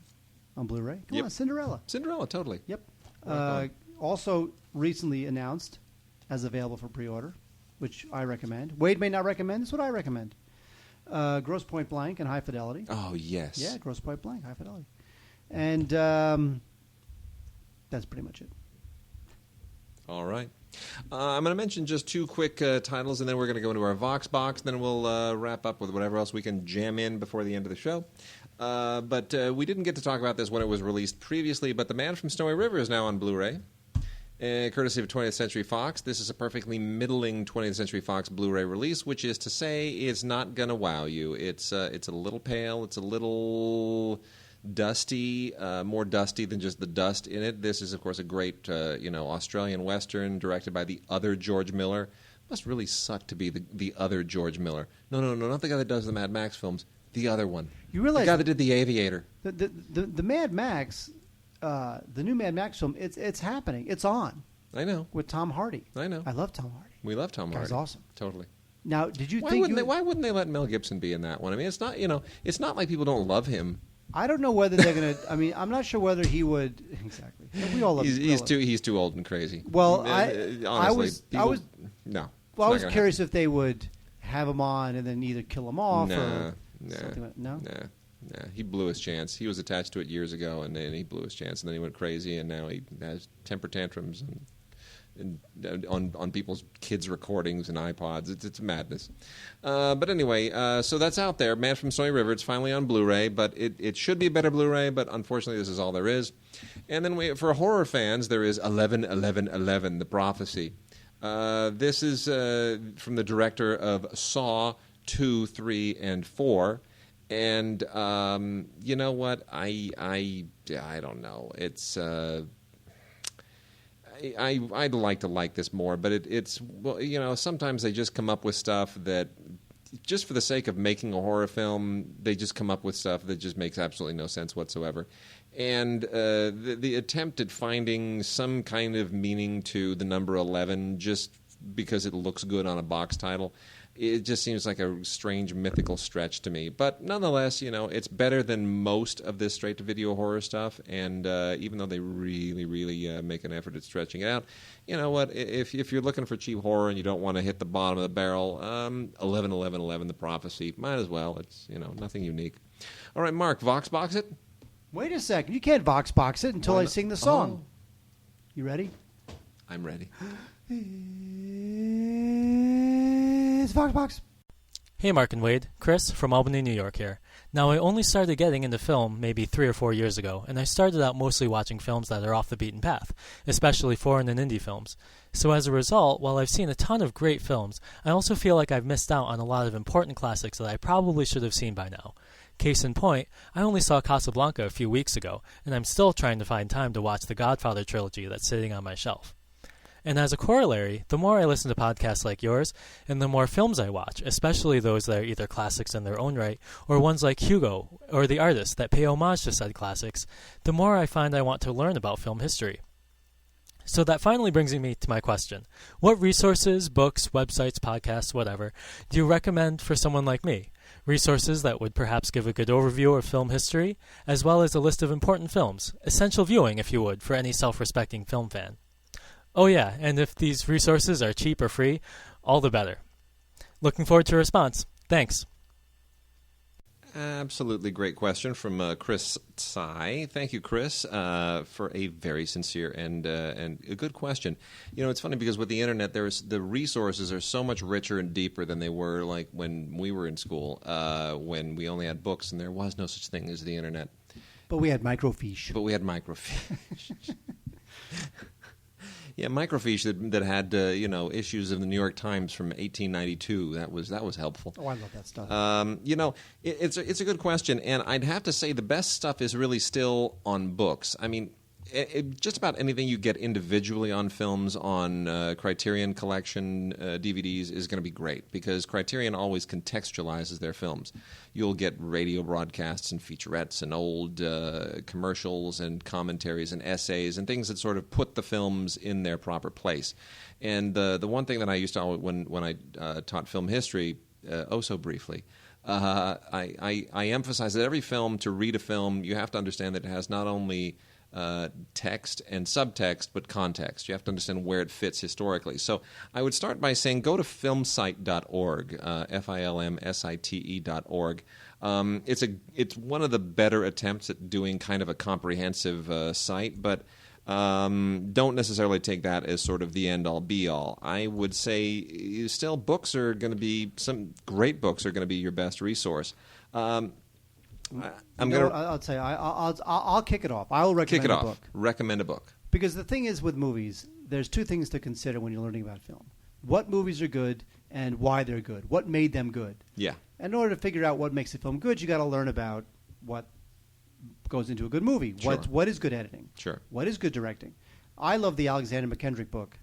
on Blu-ray. Come Yep. on, Cinderella. Cinderella, totally. Yep. Right on. Also recently announced as available for pre-order, which I recommend. Wade may not recommend. This is what I recommend. Grosse Point Blank and High Fidelity. Oh, yes. Yeah, Grosse Point Blank, High Fidelity. And that's pretty much it. All right. I'm going to mention just two quick titles, and then we're going to go into our Vox box. Then we'll wrap up with whatever else we can jam in before the end of the show. But we didn't get to talk about this when it was released previously, but The Man from Snowy River is now on Blu-ray, courtesy of 20th Century Fox. This is a perfectly middling 20th Century Fox Blu-ray release, which is to say it's not going to wow you. It's a little pale. It's a little dusty, more dusty than just the dust in it. This is, of course, a great, Australian Western directed by the other George Miller. Must really suck to be the other George Miller. No, not the guy that does the Mad Max films. The other one. You realize the guy that did The Aviator. The Mad Max, the new Mad Max film, it's happening. It's on I know. with Tom Hardy. I know. I love Tom Hardy. We love Tom Hardy. Guy's awesome. Totally. Now, did you Why think wouldn't they let Mel Gibson be in that one? I mean, it's not like people don't love him. I don't know whether they're going to. I mean, I'm not sure whether he would. Exactly. We all love. He's too old and crazy. Well, honestly, I was no. Well, I was It's not curious if they would have him on and then either kill him off gonna or happen. something like Nah. He blew his chance. He was attached to it years ago, and then he blew his chance, and then he went crazy, and now he has temper tantrums and on people's kids' recordings and iPods. It's madness. But anyway, so that's out there. Man from Snowy River. It's finally on Blu-ray, but it should be a better Blu-ray, but unfortunately this is all there is. And then for horror fans, there is 11/11/11, The Prophecy. This is from the director of Saw 2, 3, and 4. And you know what? I don't know. It's I'd like to like this more, but it's well, you know, sometimes they just come up with stuff that just for the sake of making a horror film, they just come up with stuff that just makes absolutely no sense whatsoever. And the attempt at finding some kind of meaning to the number 11 just because it looks good on a box title, it just seems like a strange mythical stretch to me. But nonetheless, you know, it's better than most of this straight-to-video horror stuff. And even though they really make an effort at stretching it out, you know what? If you're looking for cheap horror and you don't want to hit the bottom of the barrel, 11-11-11, The Prophecy, might as well. It's, you know, nothing unique. All right, Mark, Voxbox it? Wait a second. You can't Voxbox it until I sing the song. You ready? I'm ready. It's Voxbox. Hey Mark and Wade, Chris from Albany, New York here. Now I only started getting into film maybe 3 or 4 years ago, and I started out mostly watching films that are off the beaten path, especially foreign and indie films. So as a result, while I've seen a ton of great films, I also feel like I've missed out on a lot of important classics that I probably should have seen by now. Case in point, I only saw Casablanca a few weeks ago, and I'm still trying to find time to watch the Godfather trilogy that's sitting on my shelf. And as a corollary, the more I listen to podcasts like yours, and the more films I watch, especially those that are either classics in their own right, or ones like Hugo, or The Artist that pay homage to said classics, the more I find I want to learn about film history. So that finally brings me to my question. What resources, books, websites, podcasts, whatever, do you recommend for someone like me? Resources that would perhaps give a good overview of film history, as well as a list of important films, essential viewing, if you would, for any self-respecting film fan. Oh yeah, and if these resources are cheap or free, all the better. Looking forward to a response. Thanks. Absolutely great question from Chris Tsai. Thank you, Chris, for a very sincere and a good question. You know, it's funny because with the internet, the resources are so much richer and deeper than they were like when we were in school, when we only had books and there was no such thing as the internet. But we had microfiche. Yeah, microfiche that had issues of the New York Times from 1892. That was helpful. Oh, I love that stuff. You know, it's a good question, and I'd have to say the best stuff is really still on books. I mean, just about anything you get individually on films on Criterion Collection DVDs is going to be great because Criterion always contextualizes their films. You'll get radio broadcasts and featurettes and old commercials and commentaries and essays and things that sort of put the films in their proper place. And the one thing that I used to always, when I taught film history, so briefly, I emphasize that every film, to read a film, you have to understand that it has not only text and subtext, but context. You have to understand where it fits historically. So I would start by saying go to filmsite.org, filmsite.org. It's one of the better attempts at doing kind of a comprehensive site, but don't necessarily take that as sort of the end-all, be-all. I would say still books are going to be, some great books are going to be your best resource. I'll say I'll kick it off. I'll recommend a book. Recommend a book. Because the thing is with movies, there's two things to consider when you're learning about film. What movies are good and why they're good. What made them good. Yeah. And in order to figure out what makes a film good, you got to learn about what goes into a good movie. Sure. What is good editing? Sure. What is good directing? I love the Alexander McKendrick book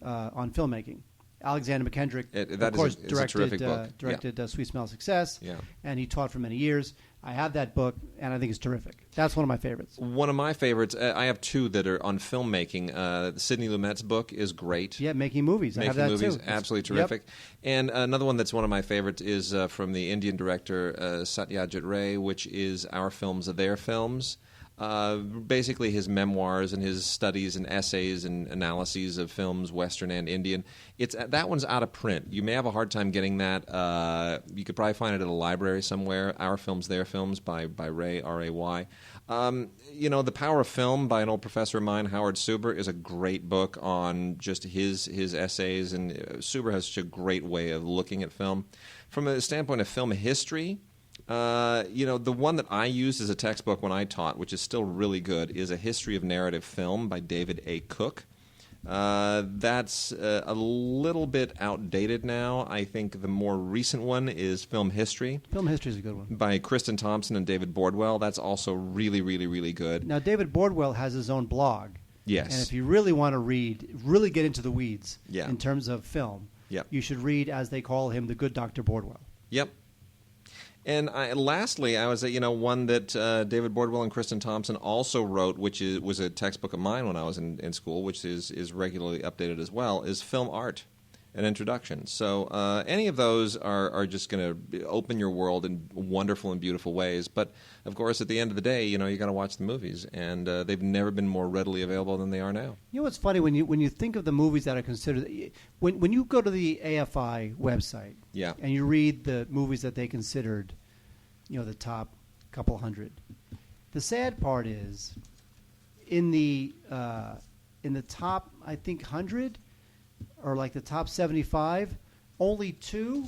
on filmmaking. Alexander McKendrick, of course, directed Sweet Smell of Success, and he taught for many years. I have that book, and I think it's terrific. That's one of my favorites. One of my favorites, I have two that are on filmmaking. Sidney Lumet's book is great. Yeah, Making Movies. I have that Movies, too. Absolutely terrific. Yep. And another one that's one of my favorites is from the Indian director Satyajit Ray, which is Our Films Are Their Films. Basically his memoirs and his studies and essays and analyses of films, Western and Indian. That one's out of print. You may have a hard time getting that. You could probably find it at a library somewhere. Our Films, Their Films by Ray, R-A-Y. The Power of Film by an old professor of mine, Howard Suber, is a great book on just his essays, and Suber has such a great way of looking at film. From a standpoint of film history, the one that I used as a textbook when I taught, which is still really good, is A History of Narrative Film by David A. Cook. That's a little bit outdated now. I think the more recent one is Film History. Film History is a good one. By Kristen Thompson and David Bordwell. That's also really, really, really good. Now, David Bordwell has his own blog. Yes. And if you really want to read, really get into the weeds Yeah. in terms of film, Yep. you should read, as they call him, The Good Dr. Bordwell. Yep. And lastly, I was one that David Bordwell and Kristen Thompson also wrote, which was a textbook of mine when I was in school, which is regularly updated as well, is Film Art, an introduction. So any of those are just going to open your world in wonderful and beautiful ways. But, of course, at the end of the day, you got to watch the movies, and they've never been more readily available than they are now. You know what's funny? When you think of the movies that are considered... When you go to the AFI website Yeah. and you read the movies that they considered, the top couple hundred, the sad part is in the top, I think, 100 or like the top 75, only 2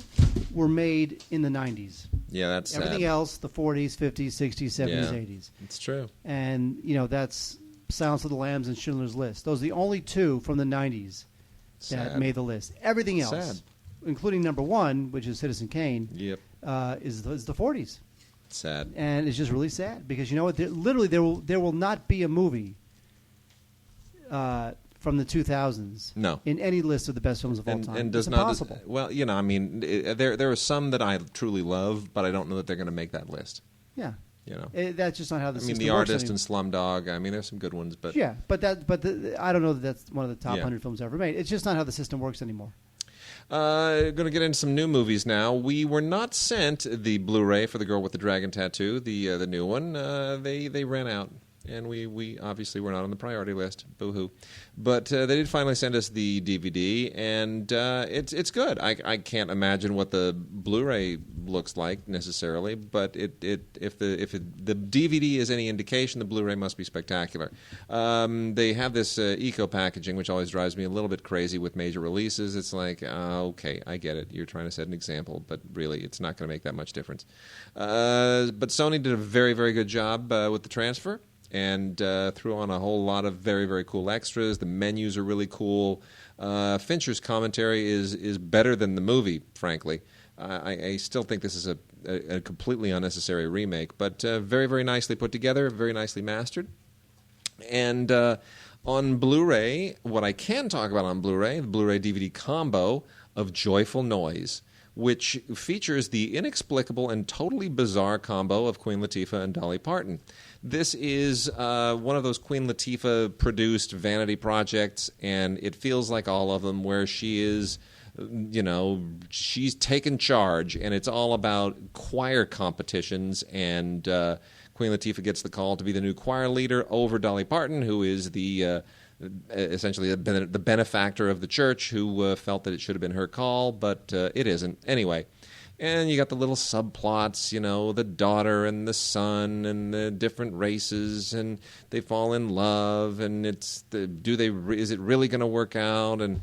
were made in the 90s. Yeah, that's Everything sad. else, the 40s, 50s, 60s, 70s, Yeah. 80s. It's true. And, that's Silence of the Lambs and Schindler's List. Those are the only 2 from the 90s that Sad. made the list. Everything else, Sad. including number 1, which is Citizen Kane, Yep. is the 40s. Sad. And it's just really sad because you know what? Literally, there will not be a movie from the 2000s No. in any list of the best films of all time. And does it's not impossible. Well, there are some that I truly love, but I don't know that they're going to make that list. Yeah. You know, That's just not how the I system mean, The works Artist anymore. and Slumdog. I mean, there's some good ones, but Yeah, but I don't know that that's one of the top Yeah. 100 films ever made. It's just not how the system works anymore. Going to get into some new movies now. We were not sent the Blu-ray for The Girl with the Dragon Tattoo, the new one. They ran out, and we obviously were not on the priority list. Boo-hoo. But they did finally send us the DVD, and it's good. I can't imagine what the Blu-ray looks like necessarily, but if the DVD is any indication, the Blu-ray must be spectacular. They have this eco packaging, which always drives me a little bit crazy with major releases. It's like, okay, I get it. You're trying to set an example, but really, it's not going to make that much difference. But Sony did a very, very good job with the transfer. And threw on a whole lot of very, very cool extras. The menus are really cool. Fincher's commentary is better than the movie, frankly. I still think this is a completely unnecessary remake, but very, very nicely put together, very nicely mastered. And on Blu-ray, what I can talk about on Blu-ray, the Blu-ray DVD combo of Joyful Noise, which features the inexplicable and totally bizarre combo of Queen Latifah and Dolly Parton. This is one of those Queen Latifah-produced vanity projects, and it feels like all of them, where she is, she's taken charge, and it's all about choir competitions, and Queen Latifah gets the call to be the new choir leader over Dolly Parton, who is essentially the benefactor of the church, who felt that it should have been her call, but it isn't. Anyway, and you got the little subplots, the daughter and the son and the different races, and they fall in love, and is it really going to work out? And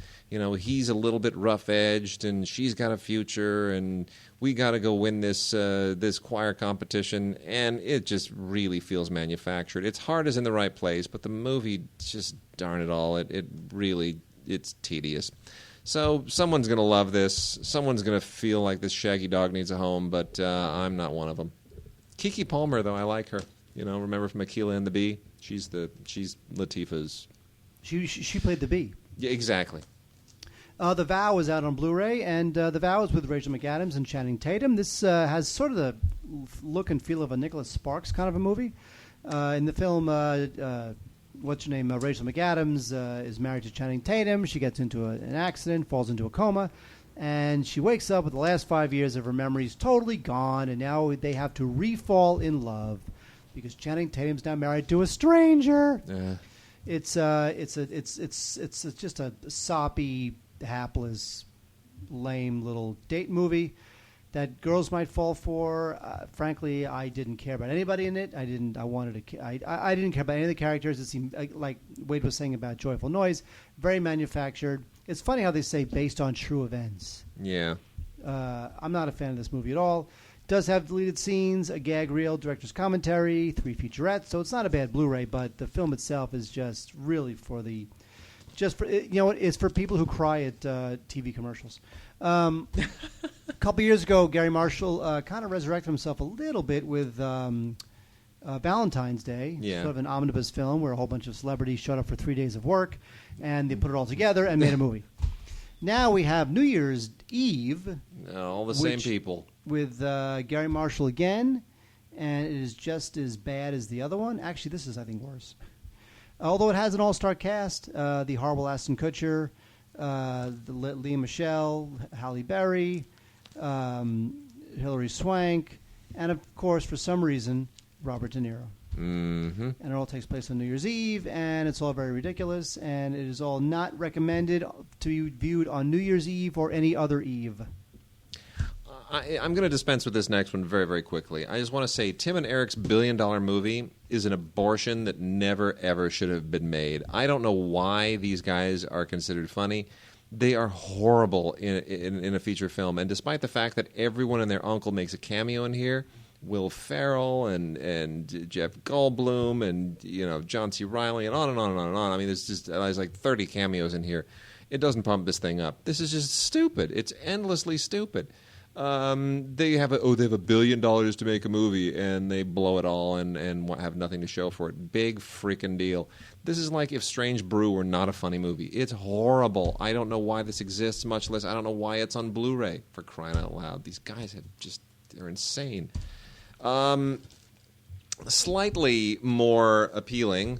he's a little bit rough-edged, and she's got a future, and we got to go win this choir competition, and it just really feels manufactured. Its heart is in the right place, but the movie, just darn it all, it's tedious. So someone's going to love this. Someone's going to feel like this shaggy dog needs a home, but I'm not one of them. Keke Palmer, though, I like her. Remember from Akeelah and the Bee? She's Latifah's. She played the bee. Yeah, exactly. The Vow is out on Blu-ray, and The Vow is with Rachel McAdams and Channing Tatum. This has sort of the look and feel of a Nicholas Sparks kind of a movie. In the film, what's her name? Rachel McAdams is married to Channing Tatum. She gets into an accident, falls into a coma, and she wakes up with the last 5 years of her memories totally gone, and now they have to re-fall in love because Channing Tatum's now married to a stranger. It's just a soppy, hapless, lame little date movie that girls might fall for. Frankly, I didn't care about anybody in it. I didn't care about any of the characters. It seemed like Wade was saying about Joyful Noise, very manufactured. It's funny how they say based on true events. Yeah. I'm not a fan of this movie at all. It does have deleted scenes, a gag reel, director's commentary, 3 featurettes, so it's not a bad Blu-ray, but the film itself is just really for the Just for it's for people who cry at TV commercials. A couple years ago, Gary Marshall kind of resurrected himself a little bit with Valentine's Day, sort of an omnibus film where a whole bunch of celebrities showed up for 3 days of work, and they put it all together and made a movie. Now we have New Year's Eve. All the same people. With Gary Marshall again, and it is just as bad as the other one. Actually, this is, I think, worse. Although it has an all-star cast, the horrible Ashton Kutcher, Lea Michele, Halle Berry, Hilary Swank, and, of course, for some reason, Robert De Niro. Mm-hmm. And it all takes place on New Year's Eve, and it's all very ridiculous, and it is all not recommended to be viewed on New Year's Eve or any other eve. I'm going to dispense with this next one very, very quickly. I just want to say Tim and Eric's billion-dollar movie is an abortion that never, ever should have been made. I don't know why these guys are considered funny. They are horrible in a feature film, and despite the fact that everyone and their uncle makes a cameo in here, Will Ferrell and Jeff Goldblum and John C. Reilly and on and on and on and on. I mean, there's like 30 cameos in here. It doesn't pump this thing up. This is just stupid. It's endlessly stupid. They have $1 billion to make a movie, and they blow it all and have nothing to show for it. Big freaking deal. This is like if Strange Brew were not a funny movie. It's horrible. I don't know why this exists, much less I don't know why it's on Blu-ray, for crying out loud. These guys they're insane. Slightly more appealing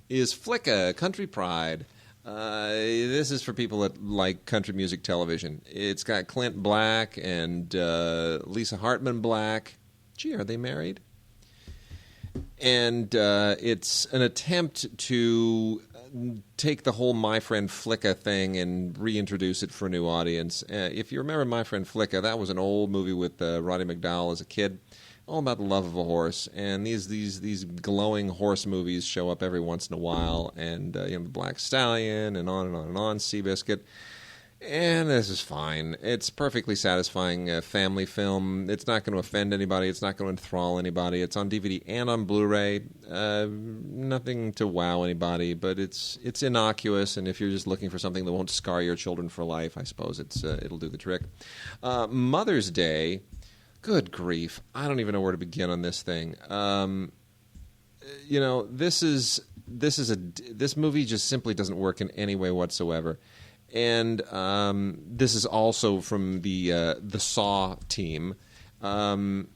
is Flicka, Country Pride. This is for people that like country music television. It's got Clint Black and Lisa Hartman Black. Gee, are they married? And it's an attempt to take the whole My Friend Flicka thing and reintroduce it for a new audience. If you remember My Friend Flicka, that was an old movie with Roddy McDowall as a kid. All about the love of a horse, and these glowing horse movies show up every once in a while, and the Black Stallion, and on and on and on, Seabiscuit, and this is fine. It's perfectly satisfying family film. It's not going to offend anybody. It's not going to enthrall anybody. It's on DVD and on Blu-ray. Nothing to wow anybody, but it's innocuous, and if you're just looking for something that won't scar your children for life, I suppose it'll do the trick. Mother's Day. Good grief! I don't even know where to begin on this thing. This movie just simply doesn't work in any way whatsoever, and this is also from the Saw team, and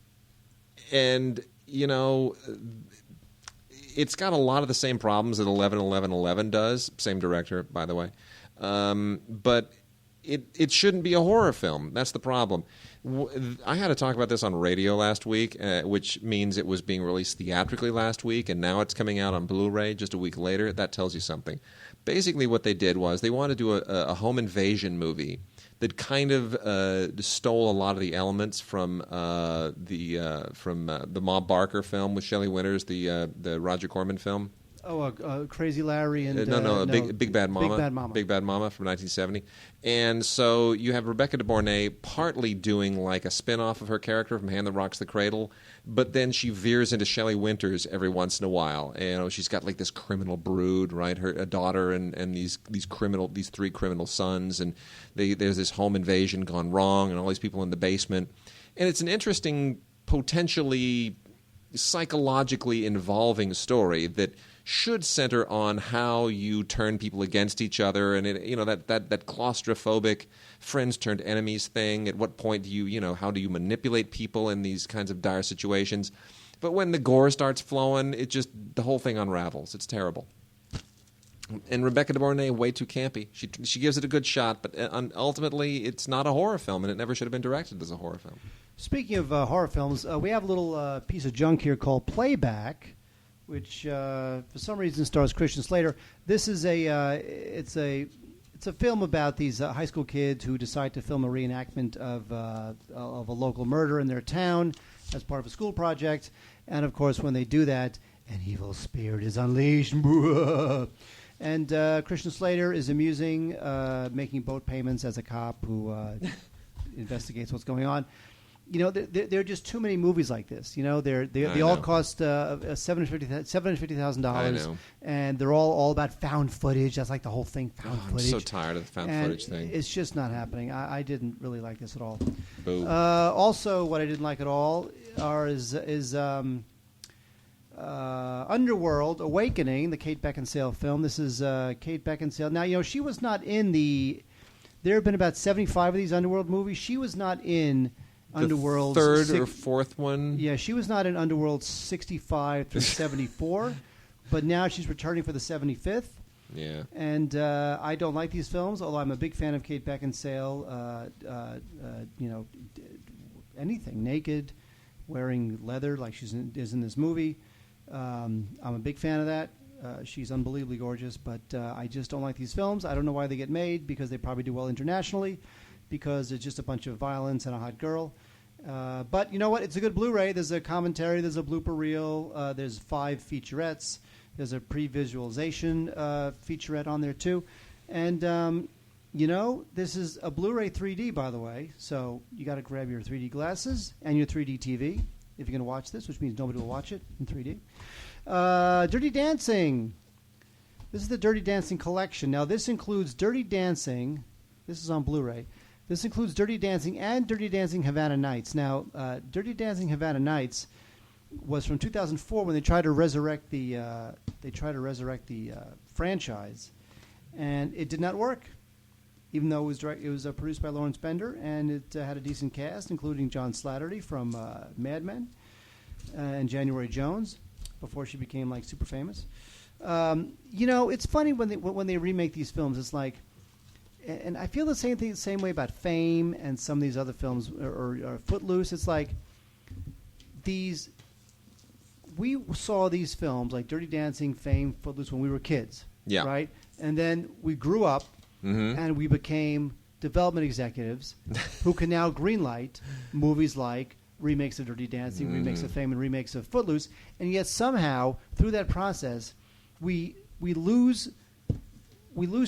it's got a lot of the same problems that 11-11-11 does. Same director, by the way, but it shouldn't be a horror film. That's the problem. I had to talk about this on radio last week, which means it was being released theatrically last week, and now it's coming out on Blu-ray just a week later. That tells you something. Basically what they did was they wanted to do a home invasion movie that kind of stole a lot of the elements from the Bob Barker film with Shelley Winters, the Roger Corman film. Oh, Crazy Larry and Big Bad Mama. Big Bad Mama from 1970. And so you have Rebecca De Mornay partly doing like a spin-off of her character from Hand That Rocks the Cradle, but then she veers into Shelley Winters every once in a while. And, she's got like this criminal brood, right? A daughter and these three criminal sons, and there's this home invasion gone wrong, and all these people in the basement. And it's an interesting, potentially psychologically involving story that should center on how you turn people against each other, and that claustrophobic friends turned enemies thing. At what point do you how do you manipulate people in these kinds of dire situations? But when the gore starts flowing, the whole thing unravels. It's terrible. And Rebecca De Mornay, way too campy. She gives it a good shot, but ultimately it's not a horror film, and it never should have been directed as a horror film. Speaking of horror films, we have a little piece of junk here called Playback, which for some reason stars Christian Slater. This is it's a film about these high school kids who decide to film a reenactment of a local murder in their town as part of a school project. And of course, when they do that, an evil spirit is unleashed. And Christian Slater is amusing, making boat payments as a cop who investigates what's going on. there are just too many movies like this. They all cost $750,000. I know. And they're all about found footage. That's like the whole thing, found footage. I'm so tired of the found footage thing. It's just not happening. I didn't really like this at all. Boo. Also, what I didn't like at all is Underworld Awakening, the Kate Beckinsale film. This is Kate Beckinsale. Now, she was not in the... There have been about 75 of these Underworld movies. She was not in Underworld... third or fourth one? Yeah, she was not in Underworld 65 through 74, but now she's returning for the 75th. Yeah. And I don't like these films, although I'm a big fan of Kate Beckinsale. Anything naked, wearing leather like is in this movie. I'm a big fan of that. She's unbelievably gorgeous, but I just don't like these films. I don't know why they get made, because they probably do well internationally, because it's just a bunch of violence and a hot girl. But you know what? It's a good Blu-ray. There's a commentary. There's a blooper reel. There's 5 featurettes. There's a pre-visualization featurette on there, too. And, this is a Blu-ray 3D, by the way, so you got to grab your 3D glasses and your 3D TV if you're going to watch this, which means nobody will watch it in 3D. Dirty Dancing. This is the Dirty Dancing collection. Now, this includes Dirty Dancing. This is on Blu-ray. This includes Dirty Dancing and Dirty Dancing Havana Nights. Now, Dirty Dancing Havana Nights was from 2004 when they tried to resurrect the franchise, and it did not work. Even though it was produced by Lawrence Bender, and it had a decent cast, including John Slattery from Mad Men and January Jones, before she became like super famous. It's funny when they remake these films. It's like, and I feel the same way about Fame and some of these other films, or Footloose. It's like we saw these films like Dirty Dancing, Fame, Footloose when we were kids, right? And then we grew up. Mm-hmm. And we became development executives who can now greenlight movies like remakes of Dirty Dancing, remakes of Fame, and remakes of Footloose. And yet somehow, through that process, we lose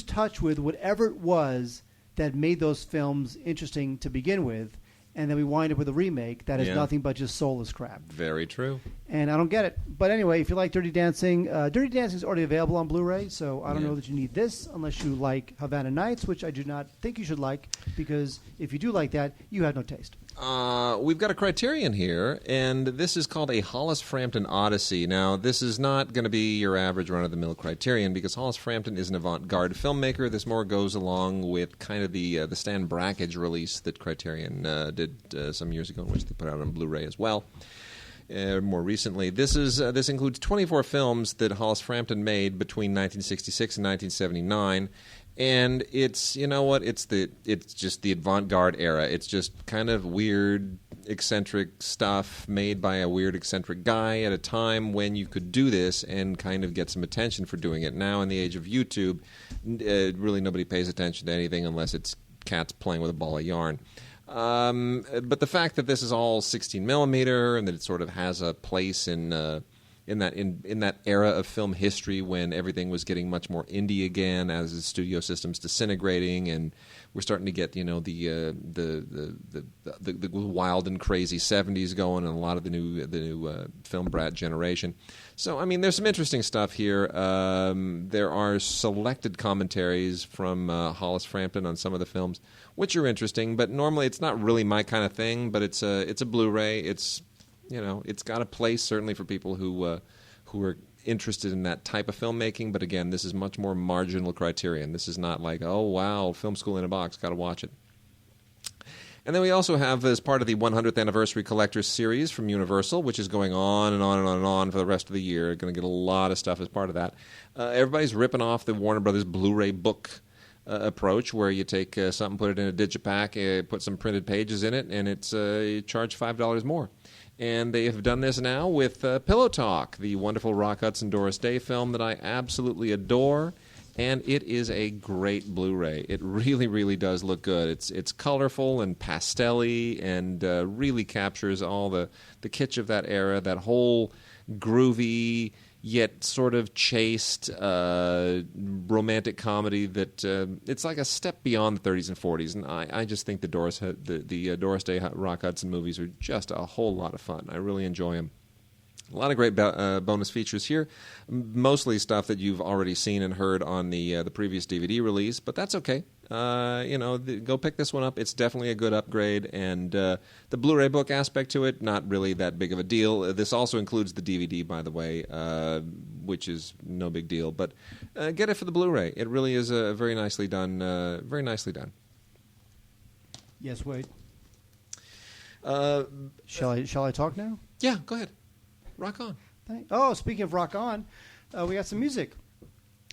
touch with whatever it was that made those films interesting to begin with. And then we wind up with a remake that is nothing but just soulless crap. Very true. And I don't get it. But anyway, if you like Dirty Dancing, Dirty Dancing is already available on Blu-ray, so I don't know that you need this unless you like Havana Nights, which I do not think you should like, because if you do like that, you have no taste. We've got a Criterion here, and this is called a Hollis Frampton Odyssey. Now, this is not going to be your average run-of-the-mill Criterion, because Hollis Frampton is an avant-garde filmmaker. This more goes along with kind of the Stan Brakhage release that Criterion did some years ago, in which they put out on Blu-ray as well. More recently, this includes 24 films that Hollis Frampton made between 1966 and 1979. And it's just the avant-garde era. It's just kind of weird, eccentric stuff made by a weird, eccentric guy at a time when you could do this and kind of get some attention for doing it. Now, in the age of YouTube, really nobody pays attention to anything unless it's cats playing with a ball of yarn. But the fact that this is all 16 millimeter and that it sort of has a place in that era of film history when everything was getting much more indie again, as the studio system's disintegrating, and we're starting to get the wild and crazy 70s going, and a lot of the new film brat generation. So I mean, there's some interesting stuff here. There are selected commentaries from Hollis Frampton on some of the films, which are interesting, but normally it's not really my kind of thing. But it's a Blu-ray. It's got a place certainly for people who are interested in that type of filmmaking. But again, this is much more marginal Criterion. This is not like, oh wow, film school in a box, got to watch it. And then we also have, as part of the 100th Anniversary Collectors Series from Universal, which is going on and on and on and on for the rest of the year. Going to get a lot of stuff as part of that. Everybody's ripping off the Warner Brothers Blu-ray book approach, where you take something, put it in a digipack, put some printed pages in it, and it's you charge $5 more. And they have done this now with Pillow Talk, the wonderful Rock Hudson Doris Day film that I absolutely adore. And it is a great Blu-ray. It really, really does look good. It's colorful and pastel-y, and really captures all the kitsch of that era, that whole groovy yet sort of chaste romantic comedy that it's like a step beyond the 30s and 40s. And I just think the Doris Day Rock Hudson movies are just a whole lot of fun. I really enjoy them. A lot of great bonus features here, mostly stuff that you've already seen and heard on the previous DVD release, but that's okay. Go pick this one up. It's definitely a good upgrade, and the Blu-ray book aspect to it, not really that big of a deal. This also includes the DVD, by the way, which is no big deal, but get it for the Blu-ray. It really is very nicely done. Very nicely done. Yes, Wade. Shall I talk now? Yeah, go ahead. Rock on. Speaking of rock on, we got some music.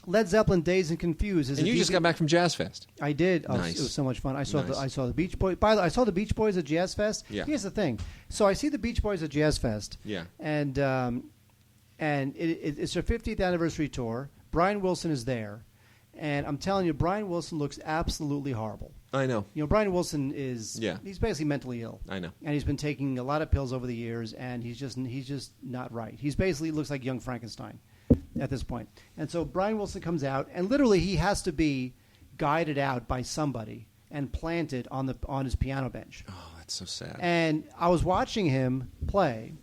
Led Zeppelin, Dazed and Confused. And you just got back from Jazz Fest. I did. Nice. It was so much fun. I saw the Beach Boys. By the way, I saw the Beach Boys at Jazz Fest. Yeah. Here's the thing. So I see the Beach Boys at Jazz Fest. Yeah. And it's their 50th anniversary tour. Brian Wilson is there. And I'm telling you, Brian Wilson looks absolutely horrible. I know. Brian Wilson is Yeah. He's basically mentally ill. I know. And he's been taking a lot of pills over the years, and he's just not right. He's basically looks like young Frankenstein at this point. And so Brian Wilson comes out, and literally he has to be guided out by somebody and planted on his piano bench. Oh, that's so sad. And I was watching him play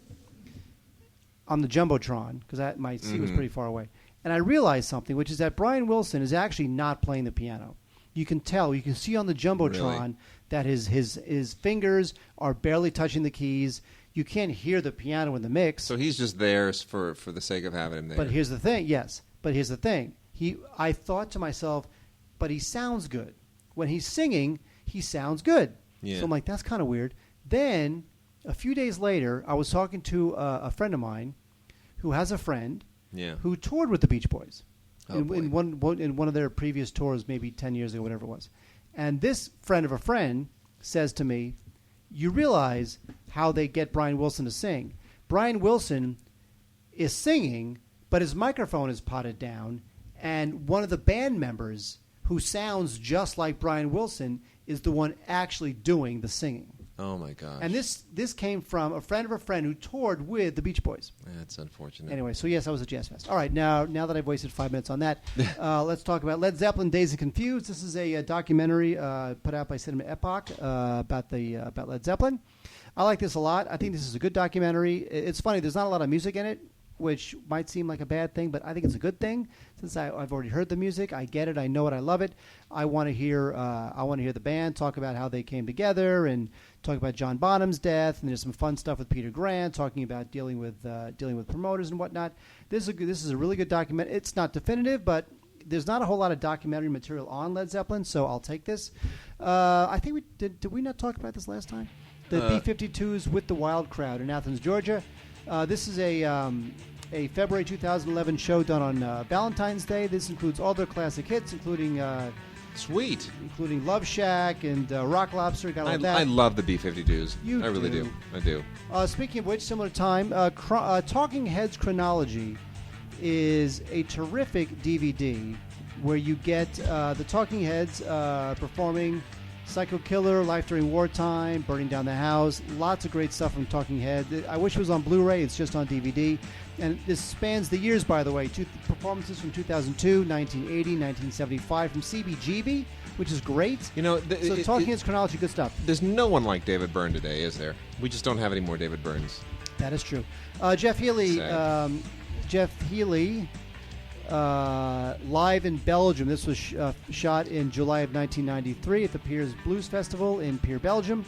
on the Jumbotron because my seat was pretty far away. And I realized something, which is that Brian Wilson is actually not playing the piano. You can tell, you can see on the Jumbotron Really? that his fingers are barely touching the keys. You can't hear the piano in the mix. So he's just there for the sake of having him there. But here's the thing, I thought to myself, but he sounds good. When he's singing, he sounds good. Yeah. So I'm like, that's kind of weird. Then, a few days later, I was talking to a friend of mine who has a friend who toured with the Beach Boys in one of their previous tours, maybe 10 years ago, whatever it was. And this friend of a friend says to me, you realize how they get Brian Wilson to sing. Brian Wilson is singing, but his microphone is potted down, and one of the band members who sounds just like Brian Wilson is the one actually doing the singing. Oh, my gosh. And this came from a friend of a friend who toured with the Beach Boys. That's unfortunate. Anyway, so yes, I was at Jazz Fest. All right, now that I've wasted 5 minutes on that, let's talk about Led Zeppelin, Dazed and Confused. This is a documentary put out by Cinema Epoch about Led Zeppelin. I like this a lot. I think this is a good documentary. It's funny, there's not a lot of music in it, which might seem like a bad thing, but I think it's a good thing since I've already heard the music. I get it. I know it. I love it. I want to hear the band talk about how they came together and talk about John Bonham's death. And there's some fun stuff with Peter Grant talking about dealing with promoters and whatnot. This is a really good document. It's not definitive, but there's not a whole lot of documentary material on Led Zeppelin, so I'll take this. I think we did we not talk about this last time? The B-52s with the Wild Crowd in Athens, Georgia. This is a February 2011 show done on Valentine's Day. This includes all their classic hits, including Sweet. Including Love Shack and Rock Lobster. Got all that. I love the B-52s. You I really do. do. I do. Speaking of which, similar time, Talking Heads Chronology is a terrific DVD where you get the Talking Heads performing Psycho Killer, Life During Wartime, Burning Down the House. Lots of great stuff from Talking Head. I wish it was on Blu-ray. It's just on DVD. And this spans the years, by the way. Two performances from 2002, 1980, 1975 from CBGB, which is great. You know, so Talking Heads Chronology, good stuff. There's no one like David Byrne today, is there? We just don't have any more David Byrnes. That is true. Jeff Healey, live in Belgium. This was shot in July of 1993 at the Piers Blues Festival in Pier, Belgium.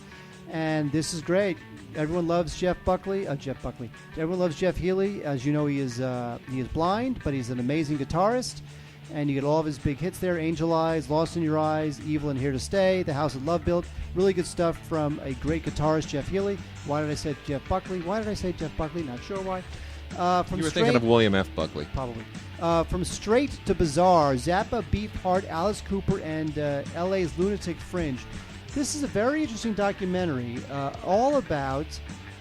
And this is great. Everyone loves Jeff Buckley. Everyone loves Jeff Healey. As you know, he is blind, but he's an amazing guitarist. And you get all of his big hits there: Angel Eyes, Lost in Your Eyes, Evil and Here to Stay, The House of Love Built. Really good stuff from a great guitarist, Jeff Healey. Why did I say Jeff Buckley? Not sure why. You were thinking of William F. Buckley. Probably. From Straight to Bizarre, Zappa, Beefheart, Alice Cooper, and LA's Lunatic Fringe. This is a very interesting documentary all about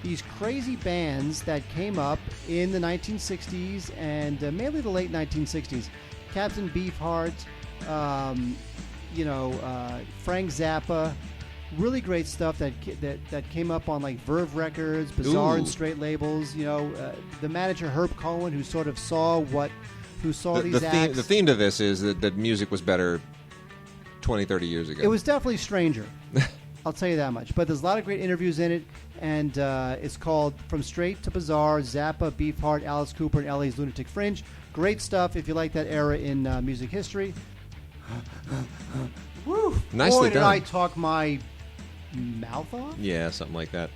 these crazy bands that came up in the 1960s and mainly the late 1960s. Captain Beefheart, Frank Zappa, really great stuff that came up on like Verve Records, Bizarre and Straight labels. You know, the manager Herb Cohen, who sort of saw these acts. The theme to this is that music was better 20, 30 years ago. It was definitely stranger. I'll tell you that much. But there's a lot of great interviews in it, and it's called From Straight to Bizarre, Zappa, Beefheart, Alice Cooper, and LA's Lunatic Fringe. Great stuff if you like that era in music history. Woo! Nicely did done. I talk my mouth off? Yeah, something like that.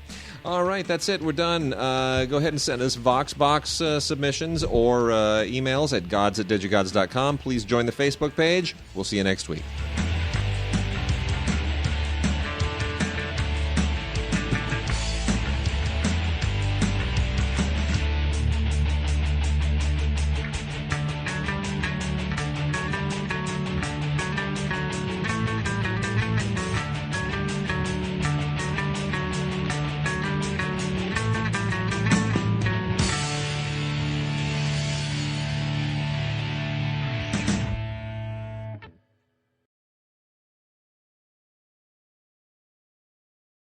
All right, that's it. We're done. Go ahead and send us VoxBox submissions or emails at gods@digigods.com. Please join the Facebook page. We'll see you next week.